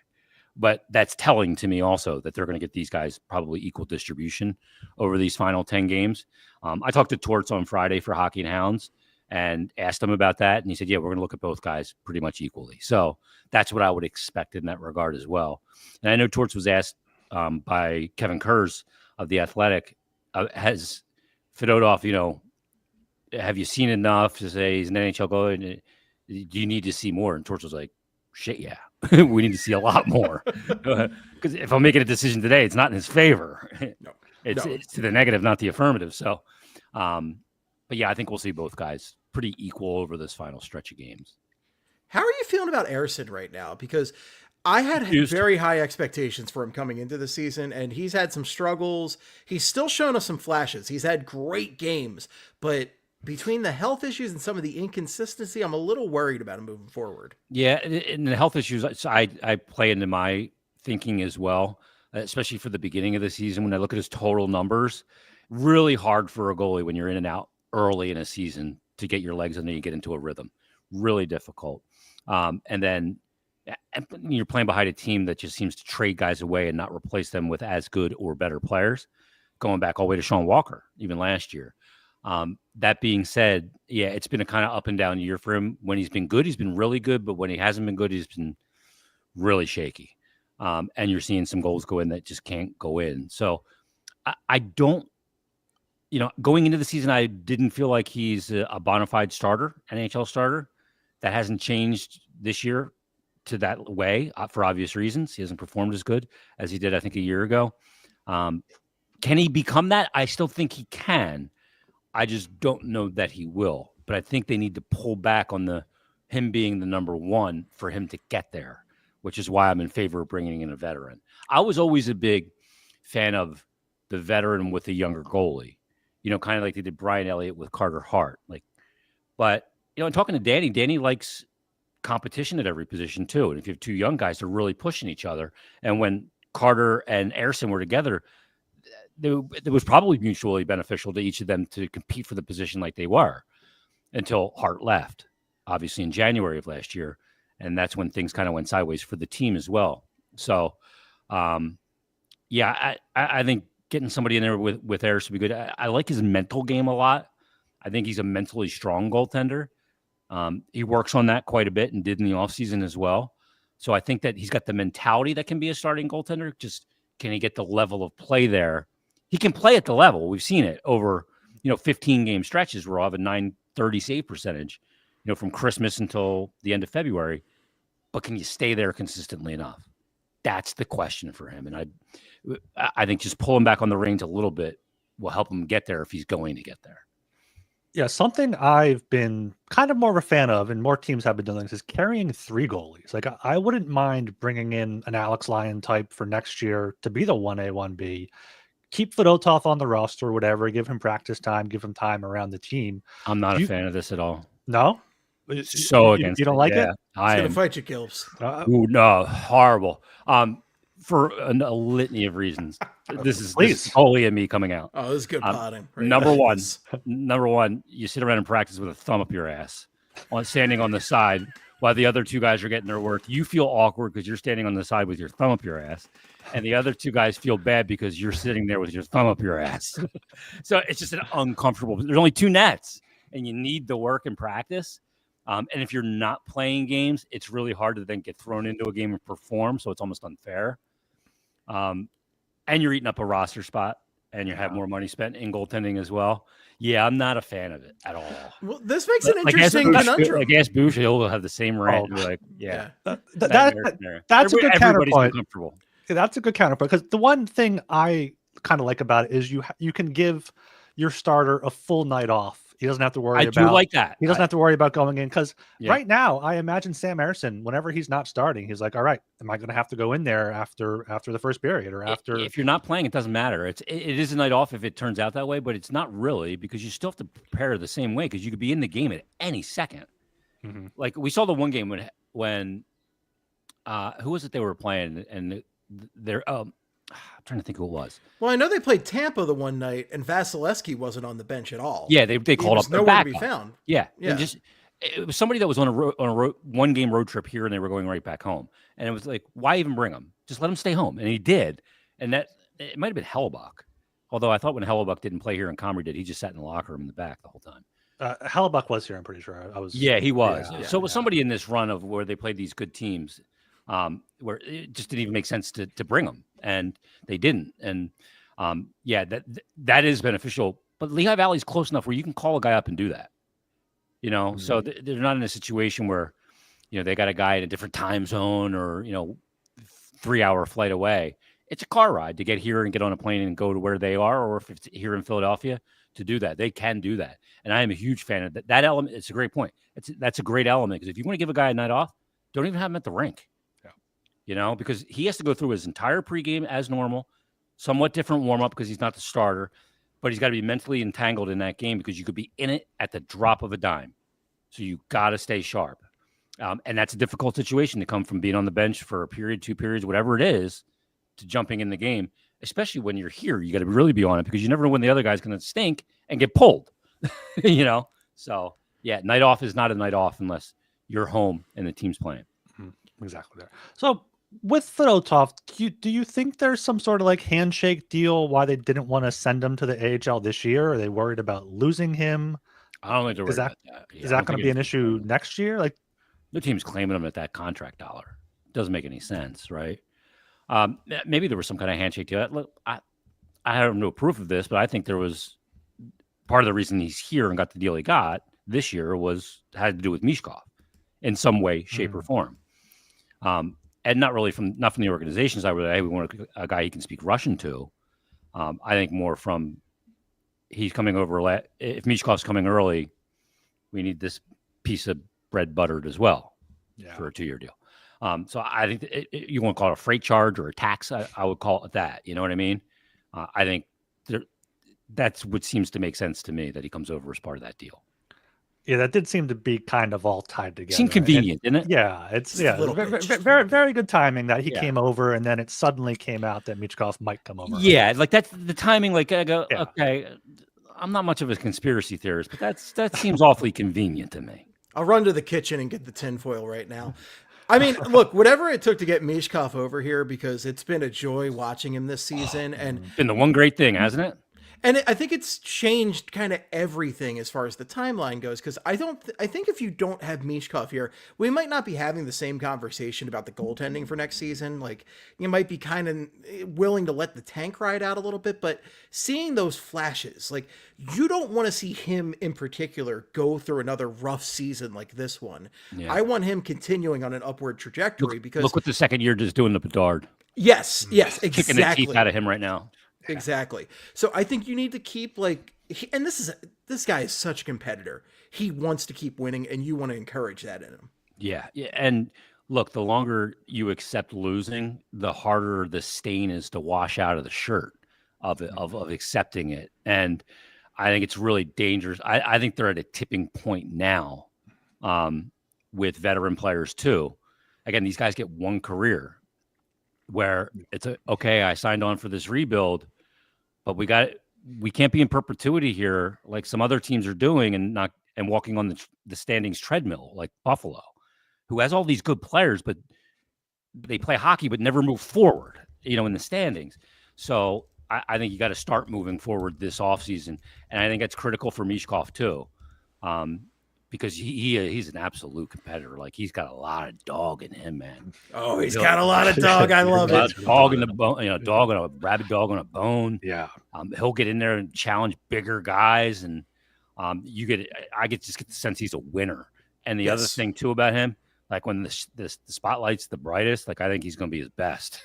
But that's telling to me also that they're going to get these guys probably equal distribution over these final 10 games. I talked to Torts on Friday for Hockey and Hounds and asked him about that. And he said, yeah, we're going to look at both guys pretty much equally. So that's what I would expect in that regard as well. And I know Torts was asked by Kevin Kurz of The Athletic, has Fedotov, have you seen enough to say he's an NHL goalie? Do you need to see more? And Torts was like, shit, yeah. We need to see a lot more. Because if I'm making a decision today, it's not in his favor. It's to the negative, not the affirmative. So, but yeah, I think we'll see both guys pretty equal over this final stretch of games. How are you feeling about Ersson right now? Because I had very high expectations for him coming into the season, and he's had some struggles. He's still shown us some flashes. He's had great games, but between the health issues and some of the inconsistency, I'm a little worried about him moving forward. Yeah, and the health issues, I play into my thinking as well, especially for the beginning of the season. When I look at his total numbers, really hard for a goalie when you're in and out early in a season to get your legs under you, get into a rhythm. Really difficult. And then you're playing behind a team that just seems to trade guys away and not replace them with as good or better players, going back all the way to Sean Walker, even last year. That being said, yeah, it's been a kind of up and down year for him. When he's been good, he's been really good. But when he hasn't been good, he's been really shaky. And you're seeing some goals go in that just can't go in. So I don't, going into the season, I didn't feel like he's a bona fide starter, NHL starter. That hasn't changed this year to that way for obvious reasons. He hasn't performed as good as he did, I think, a year ago. Can he become that? I still think he can. I just don't know that he will. But I think they need to pull back on him being the number one for him to get there, which is why I'm in favor of bringing in a veteran. I was always a big fan of the veteran with a younger goalie, kind of like they did Brian Elliott with Carter Hart. But in talking to Danny likes competition at every position too. And if you have two young guys, they're really pushing each other. And when Carter and Ersson were together, it was probably mutually beneficial to each of them to compete for the position like they were until Hart left, obviously in January of last year. And that's when things kind of went sideways for the team as well. So, yeah, I think getting somebody in there with Ersson would be good. I like his mental game a lot. I think he's a mentally strong goaltender. He works on that quite a bit and did in the offseason as well. So I think that he's got the mentality that can be a starting goaltender. Just can he get the level of play there? He can play at the level. We've seen it over, 15 game stretches where I'll have a .930 save percentage, from Christmas until the end of February. But can you stay there consistently enough? That's the question for him. And I think just pulling back on the reins a little bit will help him get there if he's going to get there. Yeah, something I've been kind of more of a fan of, and more teams have been doing this, is carrying three goalies. Like, I wouldn't mind bringing in an Alex Lyon type for next year to be the 1A, 1B. Keep Fedotov on the roster, whatever. Give him practice time. Give him time around the team. I'm not a fan of this at all. No? So against you don't like it? I'm going to fight you, Gilbs. Ooh, no, horrible. For a litany of reasons. This is Holy and me coming out. Oh, this is good potting. Right? Number one, you sit around and practice with a thumb up your ass, standing on the side while the other two guys are getting their work. You feel awkward because you're standing on the side with your thumb up your ass, and the other two guys feel bad because you're sitting there with your thumb up your ass. So it's just an uncomfortable. There's only two nets, and you need the work and practice. And if you're not playing games, it's really hard to then get thrown into a game and perform. So it's almost unfair. And you're eating up a roster spot, and you have more money spent in goaltending as well. Yeah, I'm not a fan of it at all. Well, this makes an interesting conundrum. I guess Boucher will have the same rant. That's a good counterpoint. That's a good counterpoint, because the one thing I kind of like about it is you can give your starter a full night off. He doesn't have to worry about. I do like that. He doesn't have to worry about going in, because right now I imagine Sam Ersson, whenever he's not starting, he's like, all right, am I going to have to go in there after the first period or after? If you're not playing, it doesn't matter. It is a night off if it turns out that way, but it's not really, because you still have to prepare the same way, because you could be in the game at any second. Mm-hmm. Like we saw the one game when who was it they were playing, and they're I'm trying to think who it was. Well, I know they played Tampa the one night, and Vasilevsky wasn't on the bench at all. Yeah, they called up nowhere to be found. Yeah, yeah. it was somebody that was on a one game road trip here, and they were going right back home. And it was like, why even bring him? Just let him stay home. And he did. And that it might have been Hellebuck. Although I thought when Hellebuck didn't play here and Comrie did, he just sat in the locker room in the back the whole time. Hellebuck was here, I'm pretty sure. I was. Yeah, he was. Yeah, so it was somebody in this run of where they played these good teams, where it just didn't even make sense to bring them, and they didn't. And that is beneficial. But Lehigh Valley is close enough where you can call a guy up and do that. So they're not in a situation where, they got a guy in a different time zone or 3-hour flight away. It's a car ride to get here and get on a plane and go to where they are, or if it's here in Philadelphia to do that. They can do that. And I am a huge fan of that. That element, it's a great point. That's a great element, because if you want to give a guy a night off, don't even have him at the rink. Yeah. Because he has to go through his entire pregame as normal, somewhat different warm-up because he's not the starter, but he's got to be mentally entangled in that game because you could be in it at the drop of a dime. So you got to stay sharp. And that's a difficult situation to come from being on the bench for a period, 2 periods, whatever it is, to jumping in the game, especially when you're here. You got to really be on it because you never know when the other guy's going to stink and get pulled, So, yeah, night off is not a night off unless you're home and the team's playing. Exactly there. So with Fedotov, do you think there's some sort of handshake deal why they didn't want to send him to the AHL this year? Are they worried about losing him? I don't think they're worried about that. Is that going to be an issue next year? The team's claiming him at that contract dollar. Doesn't make any sense, right? Maybe there was some kind of handshake deal. Look, I have no proof of this, but I think there was part of the reason he's here and got the deal he got this year had to do with Michkov in some way, shape, or form. And not from the organization side where we want a guy he can speak Russian to. I think more from he's coming over. If Michkov's coming early, we need this piece of bread buttered as well for a 2-year deal. So I think you want to call it a freight charge or a tax. I would call it that. You know what I mean? I think that's what seems to make sense to me, that he comes over as part of that deal. Yeah, that did seem to be kind of all tied together. Seemed convenient, didn't it? Yeah, it's very, very good timing that he came over, and then it suddenly came out that Michkov might come over. Yeah, that's the timing. I go, okay, I'm not much of a conspiracy theorist, but that seems awfully convenient to me. I'll run to the kitchen and get the tinfoil right now. I mean, look, whatever it took to get Michkov over here, because it's been a joy watching him this season. And been the one great thing, hasn't it? And I think it's changed kind of everything as far as the timeline goes, because I think if you don't have Michkov here, we might not be having the same conversation about the goaltending for next season. You might be kind of willing to let the tank ride out a little bit, but seeing those flashes, you don't want to see him in particular go through another rough season like this one. Yeah. I want him continuing on an upward trajectory, because look what the second year just doing to Bedard. Yes, exactly. Kicking the teeth out of him right now. Exactly. So I think you need to keep and this guy is such a competitor. He wants to keep winning, and you want to encourage that in him. Yeah. And look, the longer you accept losing, the harder the stain is to wash out of the shirt of accepting it. And I think it's really dangerous. I think they're at a tipping point now, with veteran players too. Again, these guys get one career where it's okay, I signed on for this rebuild, but we can't be in perpetuity here like some other teams are doing and walking on the standings treadmill, like Buffalo, who has all these good players, but they play hockey but never move forward, in the standings. So I think you got to start moving forward this offseason, and I think that's critical for Michkov too, because he's an absolute competitor. He's got a lot of dog in him, man. Oh, he's got a lot of dog. I love it. Dog in the bone, rabid dog on a bone. Yeah. He'll get in there and challenge bigger guys, and I just get the sense he's a winner. And the other thing too about him, when the spotlight's the brightest, I think he's going to be his best.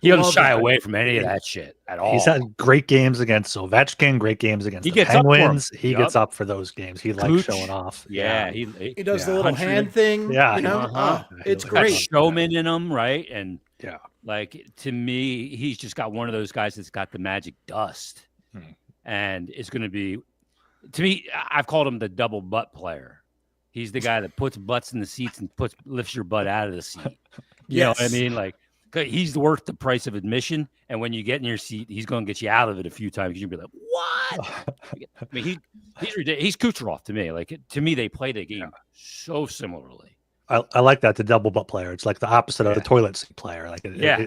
He doesn't shy away from any of that shit at all. He's had great games against Ovechkin, great games against the Penguins. He gets up for those games. He likes showing off. Yeah. He does the little hand thing. Yeah. It's great. Showman in him, right? And to me, he's just got one of those guys that's got the magic dust. And it's going to be, to me, I've called him the double butt player. He's the guy that puts butts in the seats and lifts your butt out of the seat. You know what I mean? He's worth the price of admission, and when you get in your seat, he's going to get you out of it a few times. You'll be like, "What?" I mean, he's ridiculous. He's Kucherov to me. Like to me, they play the game so similarly. I like that, the double butt player. It's like the opposite of the toilet seat player. Like yeah.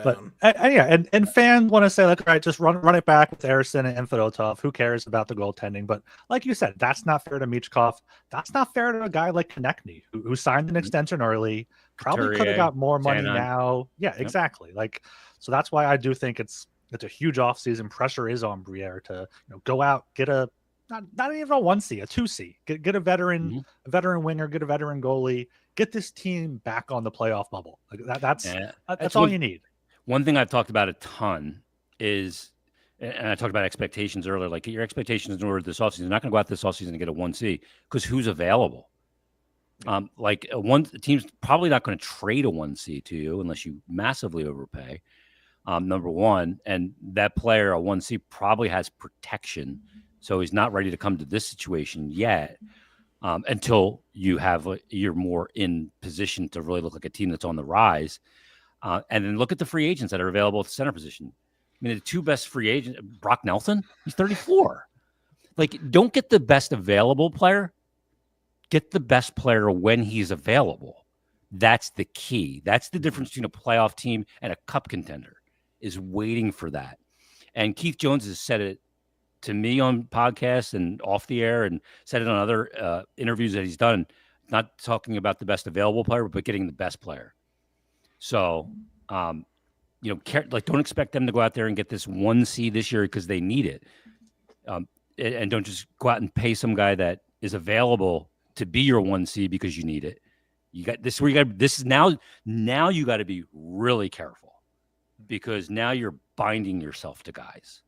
But and fans want to say, like, all right, just run it back with Ersson and Fedotov. Who cares about the goaltending? But like you said, that's not fair to Michkov. That's not fair to a guy like Konechny, who signed an extension early. Probably could have got more money now. Yeah, exactly. Like, so that's why I do think it's a huge offseason. Pressure is on Briere to go out, get a not even a 1C, a 2C. Get a veteran, winger, get a veteran goalie, get this team back on the playoff bubble. Like that's all you need. One thing I've talked about a ton is, and I talked about expectations earlier, like get your expectations in order this offseason. You're not going to go out this offseason and get a 1C because who's available? Like the team's probably not going to trade a 1C to you unless you massively overpay. Number one, and that player, a 1C, probably has protection. So he's not ready to come to this situation yet until you're more in position to really look like a team that's on the rise. And then look at the free agents that are available at the center position. I mean, the two best free agents, Brock Nelson, he's 34. Like, don't get the best available player. Get the best player when he's available. That's the key. That's the difference between a playoff team and a cup contender, is waiting for that. And Keith Jones has said it to me on podcasts and off the air, and said it on other interviews that he's done, not talking about the best available player, but getting the best player. So, don't expect them to go out there and get this 1C this year because they need it. And don't just go out and pay some guy that is available to be your 1C because you need it. You got this where you got this is now you got to be really careful, because now you're binding yourself to guys.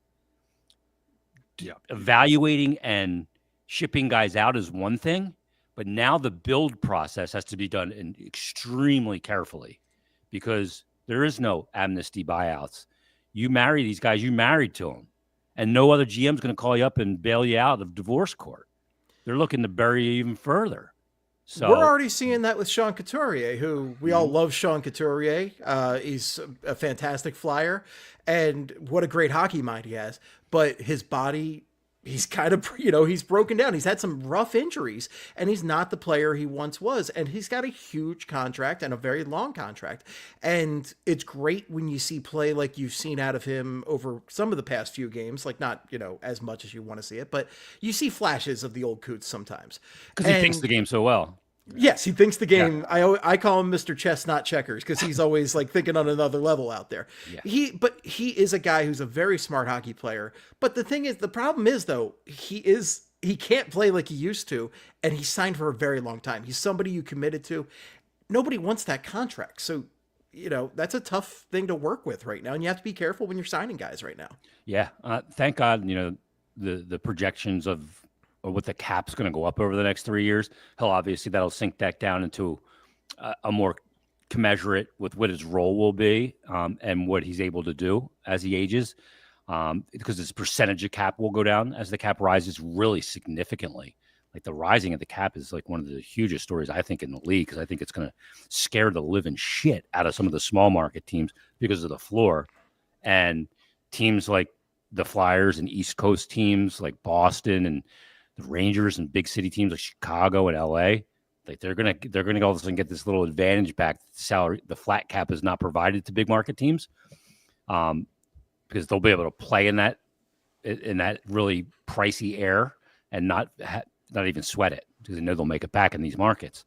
Yeah. Evaluating and shipping guys out is one thing, but now the build process has to be done extremely carefully, because there is no amnesty buyouts. You marry these guys, you married to them, and no other GM's going to call you up and bail you out of divorce court. They're looking to bury you even further. So we're already seeing that with Sean Couturier, who we all love. Sean Couturier, he's a fantastic flyer, and what a great hockey mind he has. But his body, he's kind of, he's broken down. He's had some rough injuries, and he's not the player he once was. And he's got a huge contract and a very long contract. And it's great when you see play like you've seen out of him over some of the past few games, like not, as much as you want to see it, but you see flashes of the old Coots sometimes. Because he thinks the game so well. Yes, he thinks the game. Yeah. I call him Mr. Chess, not checkers, because he's always like thinking on another level out there. Yeah. He is a guy who's a very smart hockey player. But the problem is though, he can't play like he used to, and he signed for a very long time. He's somebody you committed to. Nobody wants that contract, so that's a tough thing to work with right now, and you have to be careful when you're signing guys right now. Yeah, thank God, the projections of what the cap's going to go up over the next 3 years. That'll sink that down into a more commensurate with what his role will be and what he's able to do as he ages, because his percentage of cap will go down as the cap rises really significantly. Like, the rising of the cap is like one of the hugest stories, I think, in the league, because I think it's going to scare the living shit out of some of the small market teams because of the floor. And teams like the Flyers and East Coast teams like Boston and the Rangers and big city teams like Chicago and LA, like they're gonna all of a sudden get this little advantage back. The flat cap is not provided to big market teams, because they'll be able to play in that really pricey air and not even sweat it, because they know they'll make it back in these markets.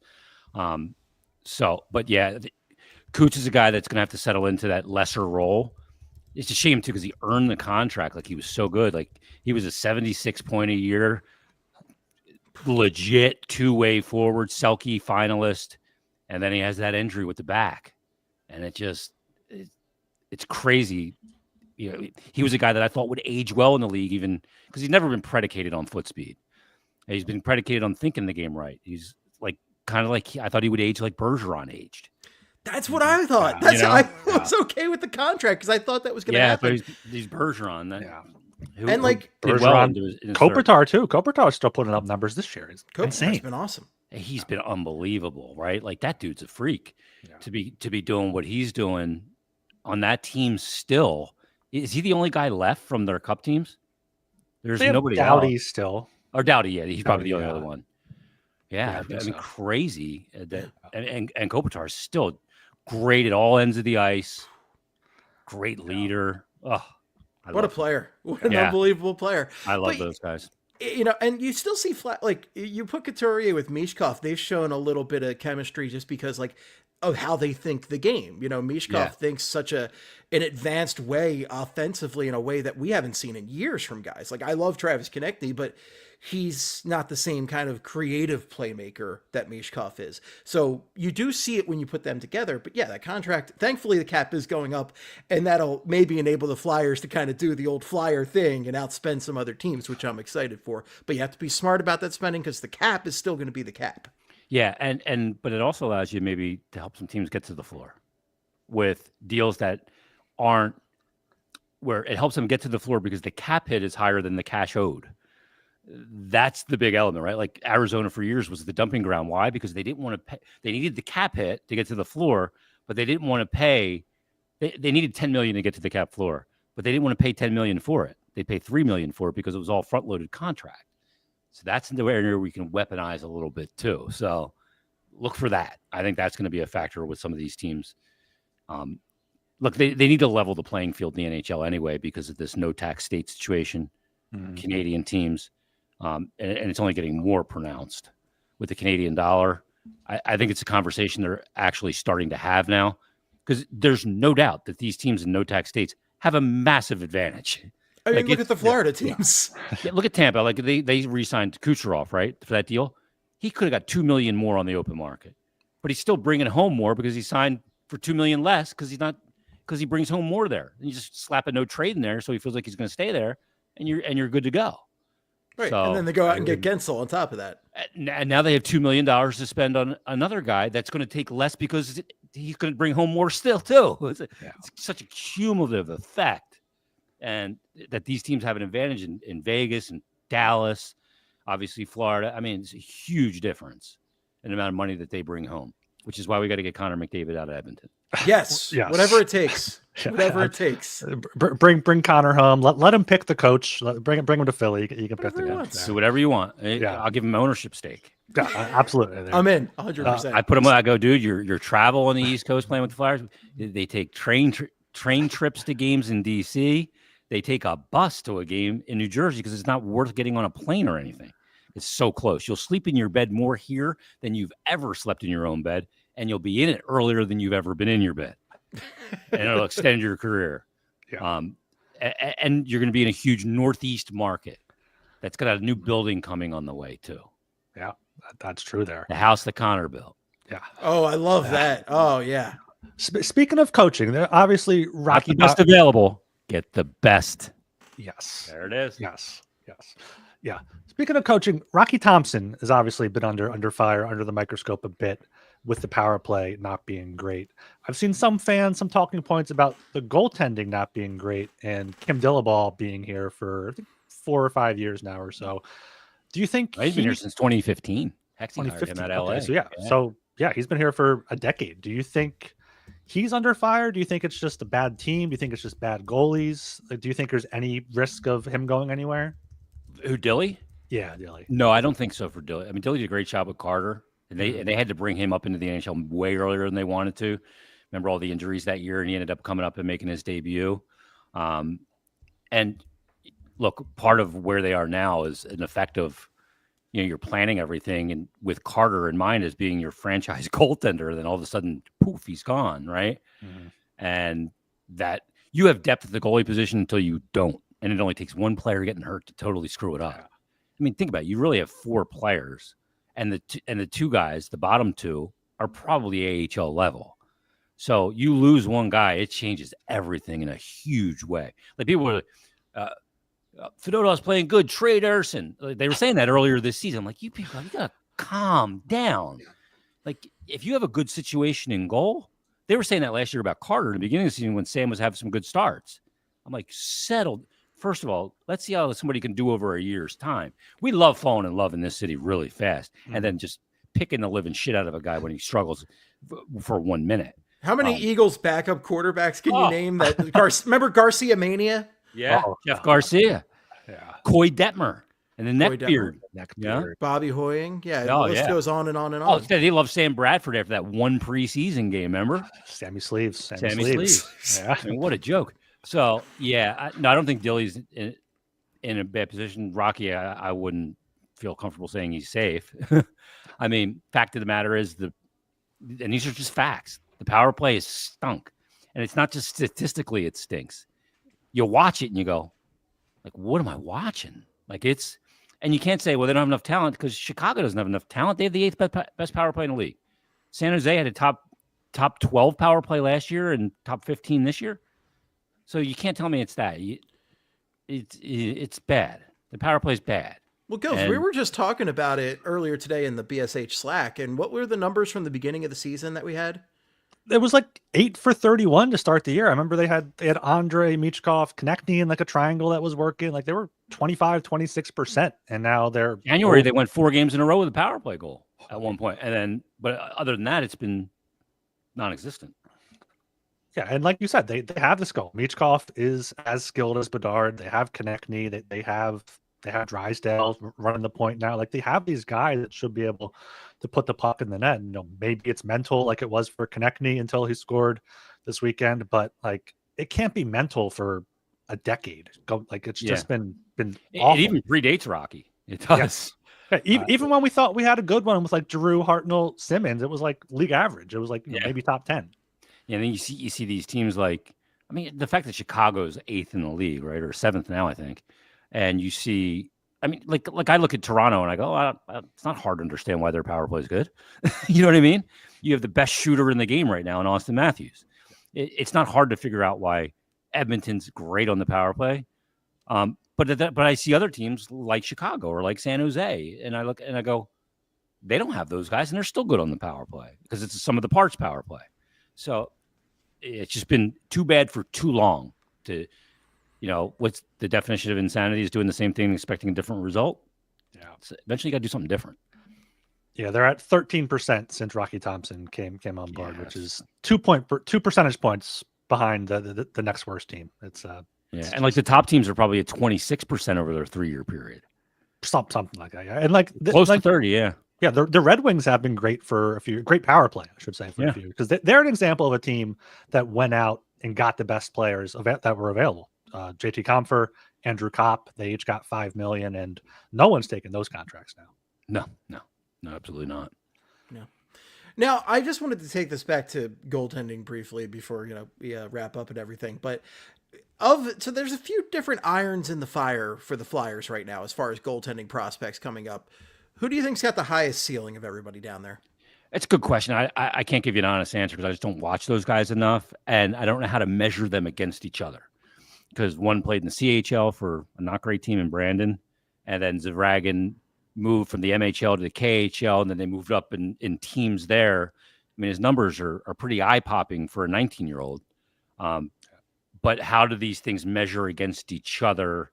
But yeah, Coots is a guy that's gonna have to settle into that lesser role. It's a shame too, because he earned the contract. Like, he was so good. Like, he was a 76 point a year, legit two-way forward, Selke finalist, and then he has that injury with the back, and it's crazy. He was a guy that I thought would age well in the league, even because he's never been predicated on foot speed. He's been predicated on thinking the game right. He's I thought he would age like Bergeron aged. That's what I thought. I was okay with the contract, because I thought that was going to happen. Yeah, but he's Bergeron. And like Bergeron, Kopitar too. Kopitar's still putting up numbers this year. It's insane. Been awesome. he's been unbelievable, right? Like that dude's a freak to be doing what he's doing on that team still. Is he the only guy left from their cup teams? There's nobody Doughty else. Still. Or Doughty, yeah. He's probably the only other yeah. one. Yeah, I mean, crazy. And Kopitar is still great at all ends of the ice. Great leader. Oh, what a player. What an unbelievable player. I love those guys. You know, and you still see like you put Couturier with Michkov. They've shown a little bit of chemistry just because like of how they think the game. You know, Michkov thinks such an advanced way offensively in a way that we haven't seen in years from guys. Like I love Travis Konechny, but he's not the same kind of creative playmaker that Michkov is. So you do see it when you put them together. But yeah, that contract, thankfully the cap is going up, and that'll maybe enable the Flyers to kind of do the old Flyer thing and outspend some other teams, which I'm excited for. But you have to be smart about that spending because the cap is still going to be the cap. Yeah, but it also allows you maybe to help some teams get to the floor with deals that aren't where it helps them get to the floor because the cap hit is higher than the cash owed. That's the big element, right? Like Arizona for years was the dumping ground. Why? Because they didn't want to pay. They needed the cap hit to get to the floor, but they didn't want to pay. They needed $10 million to get to the cap floor, but they didn't want to pay $10 million for it. They paid $3 million for it because it was all front loaded contract. So that's the area where we can weaponize a little bit too. So look for that. I think that's going to be a factor with some of these teams. Look, they need to level the playing field in the NHL anyway because of this no tax state situation. Canadian teams. And it's only getting more pronounced with the Canadian dollar. I think it's a conversation they're actually starting to have now because there's no doubt that these teams in no tax states have a massive advantage. I mean, look at the Florida teams. Yeah, look at Tampa. Like they re-signed Kucherov, right, for that deal. He could have got $2 million more on the open market, but he's still bringing home more because he signed for $2 million less because he brings home more there. And you just slap a no trade in there, so he feels like he's going to stay there, and you're good to go. Right, so, and then they go out and get Gensel on top of that. And now they have $2 million to spend on another guy that's going to take less because he's going to bring home more still too. It's such a cumulative effect. And that these teams have an advantage in Vegas and Dallas, obviously Florida. I mean, it's a huge difference in the amount of money that they bring home, which is why we got to get Connor McDavid out of Edmonton. Yes. Whatever it takes. Whatever it takes. Bring Connor home. Let him pick the coach. Bring him to Philly. You can pick the coach. Do whatever you want. Yeah. I'll give him ownership stake. Yeah, absolutely. I'm in 100%. I put him. I go, dude. Your travel on the East Coast playing with the Flyers. They take train trips to games in DC. They take a bus to a game in New Jersey because it's not worth getting on a plane or anything. It's so close. You'll sleep in your bed more here than you've ever slept in your own bed, and you'll be in it earlier than you've ever been in your bed. And it'll extend your career. Yeah. And you're going to be in a huge Northeast market that's got a new building coming on the way too. Yeah, that's true there. The house that Connor built. Yeah. Oh, I love that. Oh, yeah. Speaking of coaching, they're obviously Rocky. Not the best available. Get the best. Yes. There it is. Yes. Yeah. Speaking of coaching, Rocky Thompson has obviously been under fire, under the microscope a bit with the power play not being great. I've seen some talking points about the goaltending not being great and Kim Dillabaugh being here for I think 4 or 5 years now or so. Do you think he's been here since 2015? Hexy hired him at LA. Okay, so he's been here for a decade. Do you think he's under fire? Do you think it's just a bad team? Do you think it's just bad goalies? Do you think there's any risk of him going anywhere? Who, Dilly? Yeah, Dilly. No, I don't think so for Dilly. I mean, Dilly did a great job with Carter, and they had to bring him up into the NHL way earlier than they wanted to. Remember all the injuries that year, and he ended up coming up and making his debut. And look, part of where they are now is an effect of, you're planning everything and with Carter in mind as being your franchise goaltender, then all of a sudden, poof, he's gone, right? Mm-hmm. And that you have depth at the goalie position until you don't. And it only takes one player getting hurt to totally screw it up. Yeah. I mean, think about it. You really have 4 players, and the 2 guys, the bottom 2, are probably AHL level. So you lose one guy, it changes everything in a huge way. Like people were Fedotov's playing good, trade Ersson. They were saying that earlier this season. I'm like, you people, you gotta calm down. Like, if you have a good situation in goal, they were saying that last year about Carter in the beginning of the season when Sam was having some good starts. I'm like, settled. First of all, let's see how somebody can do over a year's time. We love falling in love in this city really fast and then just picking the living shit out of a guy when he struggles for 1 minute. How many Eagles backup quarterbacks can you name that? Remember Garcia Mania? Yeah, Jeff Garcia. Yeah. Coy Detmer. And the neckbeard. Bobby Hoying. Yeah, the list goes on and on and on. Oh, they love Sam Bradford after that one preseason game, remember? Sammy Sleeves. Sammy Sleeves. Yeah. I mean, what a joke. So, I don't think Dilly's in a bad position. Rocky, I wouldn't feel comfortable saying he's safe. I mean, fact of the matter is, and these are just facts, the power play is stunk. And it's not just statistically it stinks. You watch it and you go, like, what am I watching? Like, and you can't say, well, they don't have enough talent, because Chicago doesn't have enough talent. They have the 8th best power play in the league. San Jose had a top 12 power play last year and top 15 this year. So you can't tell me it's that. It's bad. The power play is bad. Well, Gills, we were just talking about it earlier today in the BSH Slack. And what were the numbers from the beginning of the season that we had? It was like 8 for 31 to start the year. I remember they had Andre, Michkov, Konechny in like a triangle that was working. Like they were 25, 26%. And now they're January, they went 4 games in a row with a power play goal at one point. And then, but other than that, it's been non-existent. Yeah. And like you said, they have this goal. Michkov is as skilled as Bedard. They have Konechny. They have Drysdale running the point now. Like they have these guys that should be able to put the puck in the net. And, maybe it's mental like it was for Konechny until he scored this weekend, but like it can't be mental for a decade. Like it's just been awful. It even predates Rocky. It does. Yeah. Even when we thought we had a good one with like Giroux, Hartnell, Simmons, it was like league average. It was like maybe top 10. Yeah, and then you see these teams like, I mean, the fact that Chicago's 8th in the league, right, or 7th now, I think. And you see, I mean, like I look at Toronto and I go, it's not hard to understand why their power play is good. You know what I mean? You have the best shooter in the game right now in Austin Matthews. It's not hard to figure out why Edmonton's great on the power play. But I see other teams like Chicago or like San Jose, and I look and I go, they don't have those guys, and they're still good on the power play because it's some of the parts power play. So it's just been too bad for too long to. What's the definition of insanity is doing the same thing and expecting a different result. Yeah. So eventually you got to do something different. Yeah. They're at 13% since Rocky Thompson came on board, which is 2 percentage points behind the next worst team. It's and like the top teams are probably at 26% over their 3-year period. Something like that. Yeah. And like close to 30. Yeah. Yeah. The Red Wings have been great for great power play, I should say, for a few, because they're an example of a team that went out and got the best players that were available. JT Compher, Andrew Kopp, they each got $5 million, and no one's taking those contracts now. No, absolutely not. No. Now, I just wanted to take this back to goaltending briefly before we wrap up and everything. But so there's a few different irons in the fire for the Flyers right now as far as goaltending prospects coming up. Who do you think's got the highest ceiling of everybody down there? It's a good question. I can't give you an honest answer because I just don't watch those guys enough, and I don't know how to measure them against each other. Because one played in the CHL for a not great team in Brandon, and then Zavragin moved from the MHL to the KHL, and then they moved up in teams there. I mean, his numbers are pretty eye-popping for a 19-year-old. But how do these things measure against each other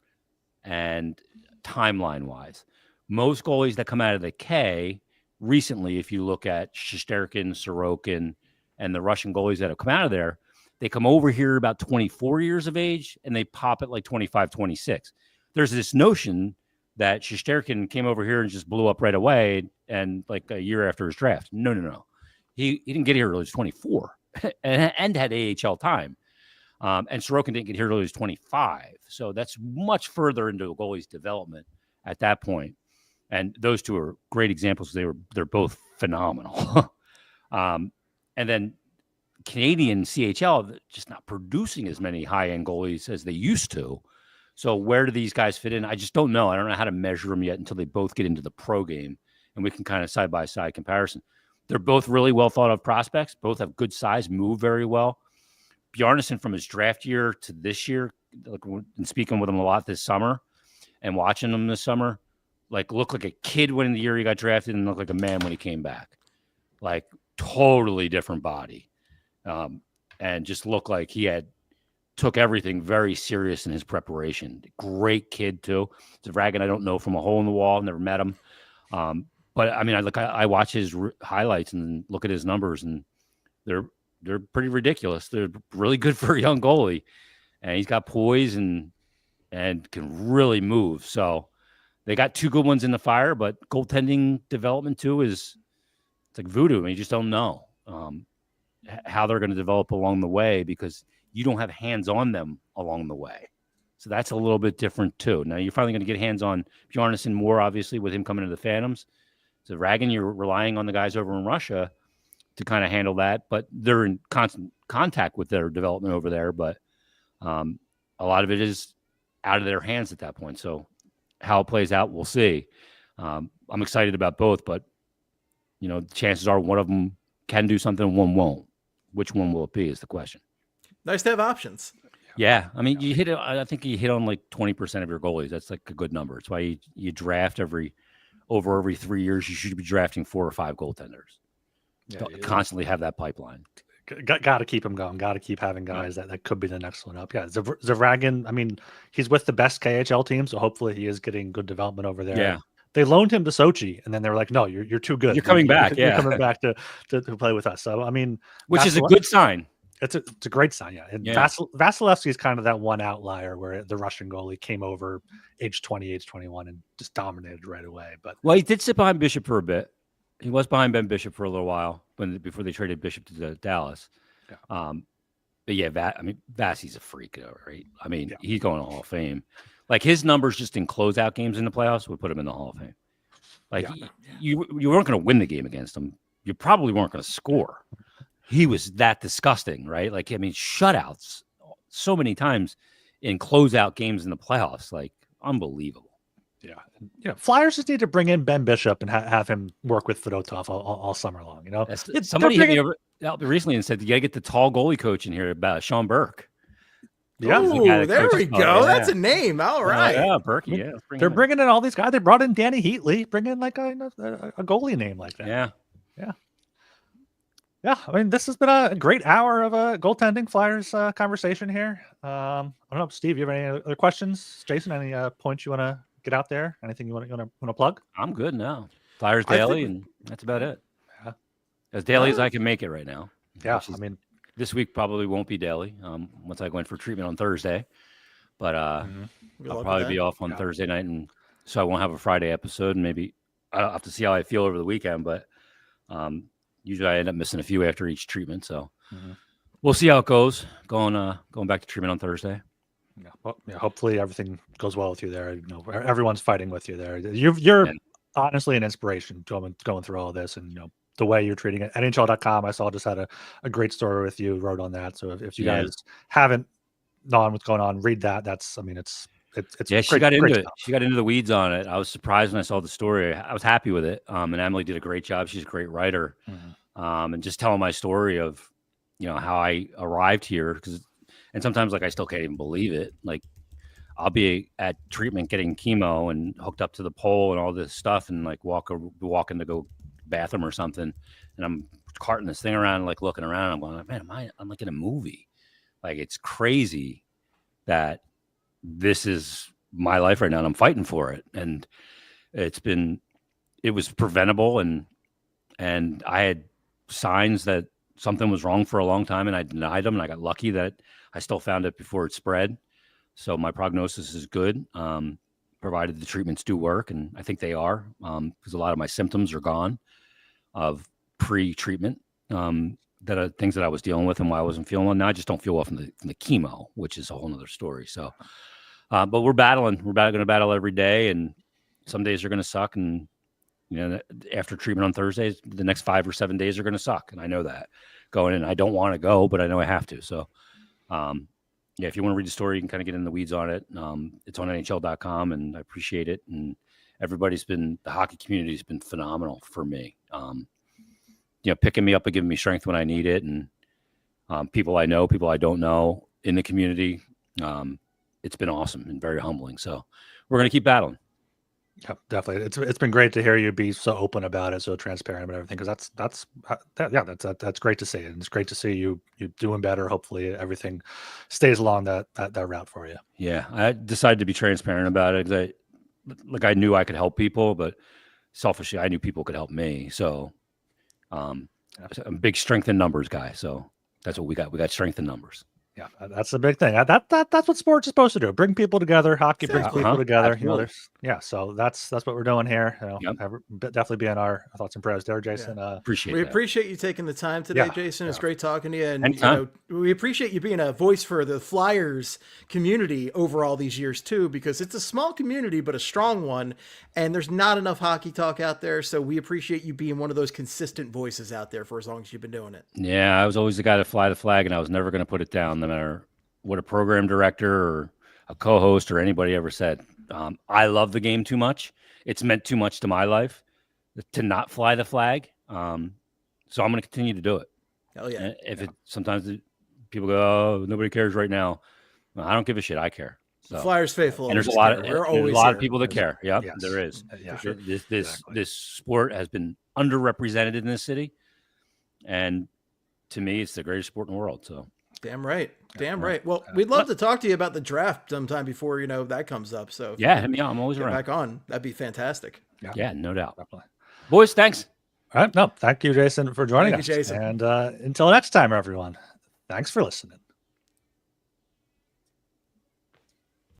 and timeline-wise? Most goalies that come out of the K recently, if you look at Shesterkin, Sorokin, and the Russian goalies that have come out of there, they come over here about 24 years of age, and they pop at like 25, 26. There's this notion that Shesterkin came over here and just blew up right away and like a year after his draft. No. He didn't get here until he was 24 and had AHL time. And Sorokin didn't get here until he was 25. So that's much further into a goalie's development at that point. And those two are great examples. They're both phenomenal. And then Canadian CHL just not producing as many high-end goalies as they used to. So where do these guys fit in? I just don't know. I don't know how to measure them yet until they both get into the pro game, and we can kind of side-by-side comparison. They're both really well thought-of prospects. Both have good size, move very well. Bjarnason from his draft year to this year, like, and speaking with him a lot this summer and watching him this summer, like looked like a kid when the year he got drafted and looked like a man when he came back. Like totally different body. And just looked like he took everything very serious in his preparation. Great kid too. Zavragin, I don't know from a hole in the wall, never met him. But I mean, I watch his highlights and look at his numbers, and they're pretty ridiculous. They're really good for a young goalie, and he's got poise and can really move. So they got two good ones in the fire, but goaltending development too it's like voodoo. I mean, you just don't know how they're going to develop along the way because you don't have hands on them along the way. So that's a little bit different too. Now you're finally going to get hands on Bjarnason more, obviously, with him coming to the Phantoms. So Ragan, you're relying on the guys over in Russia to kind of handle that, but they're in constant contact with their development over there. But a lot of it is out of their hands at that point. So how it plays out, we'll see. I'm excited about both, but the chances are one of them can do something, one won't. Which one will it be is the question. Nice to have options. Yeah. I mean, you hit it. I think you hit on like 20% of your goalies. That's like a good number. It's why you draft every 3 years. You should be drafting 4 or 5 goaltenders. Yeah, constantly have that pipeline. Got to keep him going. Got to keep having guys that could be the next one up. Yeah, Zavragin. I mean, he's with the best KHL team, so hopefully he is getting good development over there. Yeah, they loaned him to Sochi, and then they were like, "No, you're too good. You're coming back. You're coming back to play with us." So I mean, which is a good sign. It's a great sign. Yeah, and Vasilevsky is kind of that one outlier where the Russian goalie came over age 20, age 21, and just dominated right away. But he did sit behind Bishop for a bit. He was behind Ben Bishop for a little while before they traded Bishop to Dallas. Yeah. But yeah, Vasi's a freak, right? I mean, he's going to Hall of Fame. Like his numbers just in closeout games in the playoffs would put him in the Hall of Fame. Like you weren't going to win the game against him. You probably weren't going to score. He was that disgusting, right? Like, I mean, shutouts so many times in closeout games in the playoffs, like unbelievable. Yeah. Flyers just need to bring in Ben Bishop and have him work with Fedotov all summer long. Somebody hit me over recently and said, you got to get the tall goalie coach in here about Sean Burke. Yeah. Ooh, there we go. That's a name. All right. Yeah, Berkey. Yeah. They're bringing in all these guys. They brought in Danny Heatley. Bring in like a goalie name like that. Yeah. Yeah, I mean, this has been a great hour of a goaltending Flyers conversation here. I don't know, Steve, you have any other questions? Jason, any points you want to get out there? Anything you want to plug? I'm good now. Flyers daily, and that's about it. Yeah, as daily as I can make it right now. Yeah, I mean, this week probably won't be daily. Once I go in for treatment on Thursday, but I'll probably be off on Thursday night, and so I won't have a Friday episode. And maybe I'll have to see how I feel over the weekend, but. Usually I end up missing a few after each treatment, so we'll see how it goes. Going back to treatment on Thursday. Yeah, well, hopefully everything goes well with you there. Everyone's fighting with you there. You're honestly an inspiration going through all of this, and the way you're treating it. NHL.com, I saw just had a great story with you. Wrote on that, so if you guys haven't known what's going on, read that. It's she got into it. She got into the weeds on it. I was surprised when I saw the story. I was happy with it. And Emily did a great job. She's a great writer. And just telling my story of, how I arrived here and sometimes like I still can't even believe it. Like I'll be at treatment getting chemo and hooked up to the pole and all this stuff and like walking to go bathroom or something. And I'm carting this thing around, like looking around. I'm going, man, I'm like in a movie. Like it's crazy that this is my life right now and I'm fighting for it. And it was preventable. And I had signs that something was wrong for a long time and I denied them. And I got lucky that I still found it before it spread. So my prognosis is good. Provided the treatments do work. And I think they are, because a lot of my symptoms are gone of pre-treatment, that are things that I was dealing with and why I wasn't feeling well. Now I just don't feel well from the chemo, which is a whole nother story. So, but we're battling. We're going to battle every day, and some days are going to suck. And after treatment on Thursdays, the next 5 or 7 days are going to suck, and I know that going in. I don't want to go, but I know I have to. So, if you want to read the story, you can kind of get in the weeds on it. It's on NHL.com, and I appreciate it. And the hockey community has been phenomenal for me. Picking me up and giving me strength when I need it, and people I know, people I don't know in the community. It's been awesome and very humbling. So we're going to keep battling. Yeah, definitely. It's been great to hear you be so open about it, so transparent about everything. Because that's great to see, and it's great to see you doing better. Hopefully, everything stays along that route for you. Yeah, I decided to be transparent about it because I knew I could help people, but selfishly, I knew people could help me. So I'm a big strength in numbers guy. So that's what we got. We got strength in numbers. Yeah, that's the big thing. That's what sports is supposed to do. Bring people together. Hockey brings people together. Absolutely. So that's what we're doing here. Definitely be in our thoughts and prayers there, Jason. We appreciate you taking the time today, Jason. It's great talking to you, and we appreciate you being a voice for the Flyers community over all these years too, because it's a small community but a strong one, and there's not enough hockey talk out there. So we appreciate you being one of those consistent voices out there for as long as you've been doing it. Yeah, I was always the guy to fly the flag, and I was never going to put it down, no matter what a program director or a co-host or anybody ever said. I love the game too much. It's meant too much to my life to not fly the flag. So I'm going to continue to do it. Hell yeah. Sometimes people go, oh, nobody cares right now. Well, I don't give a shit. I care. So, Flyers faithful. And there's a lot of people that care. Yeah, yes. There is. Yeah, sure. This sport has been underrepresented in this city. And to me, it's the greatest sport in the world. So damn right. Well, we'd love to talk to you about the draft sometime before, that comes up. So I'm always around. Back on. That'd be fantastic. Yeah, no doubt. Definitely. Boys, thanks. All right. No, thank you, Jason, for joining us. Jason. And until next time, everyone, thanks for listening.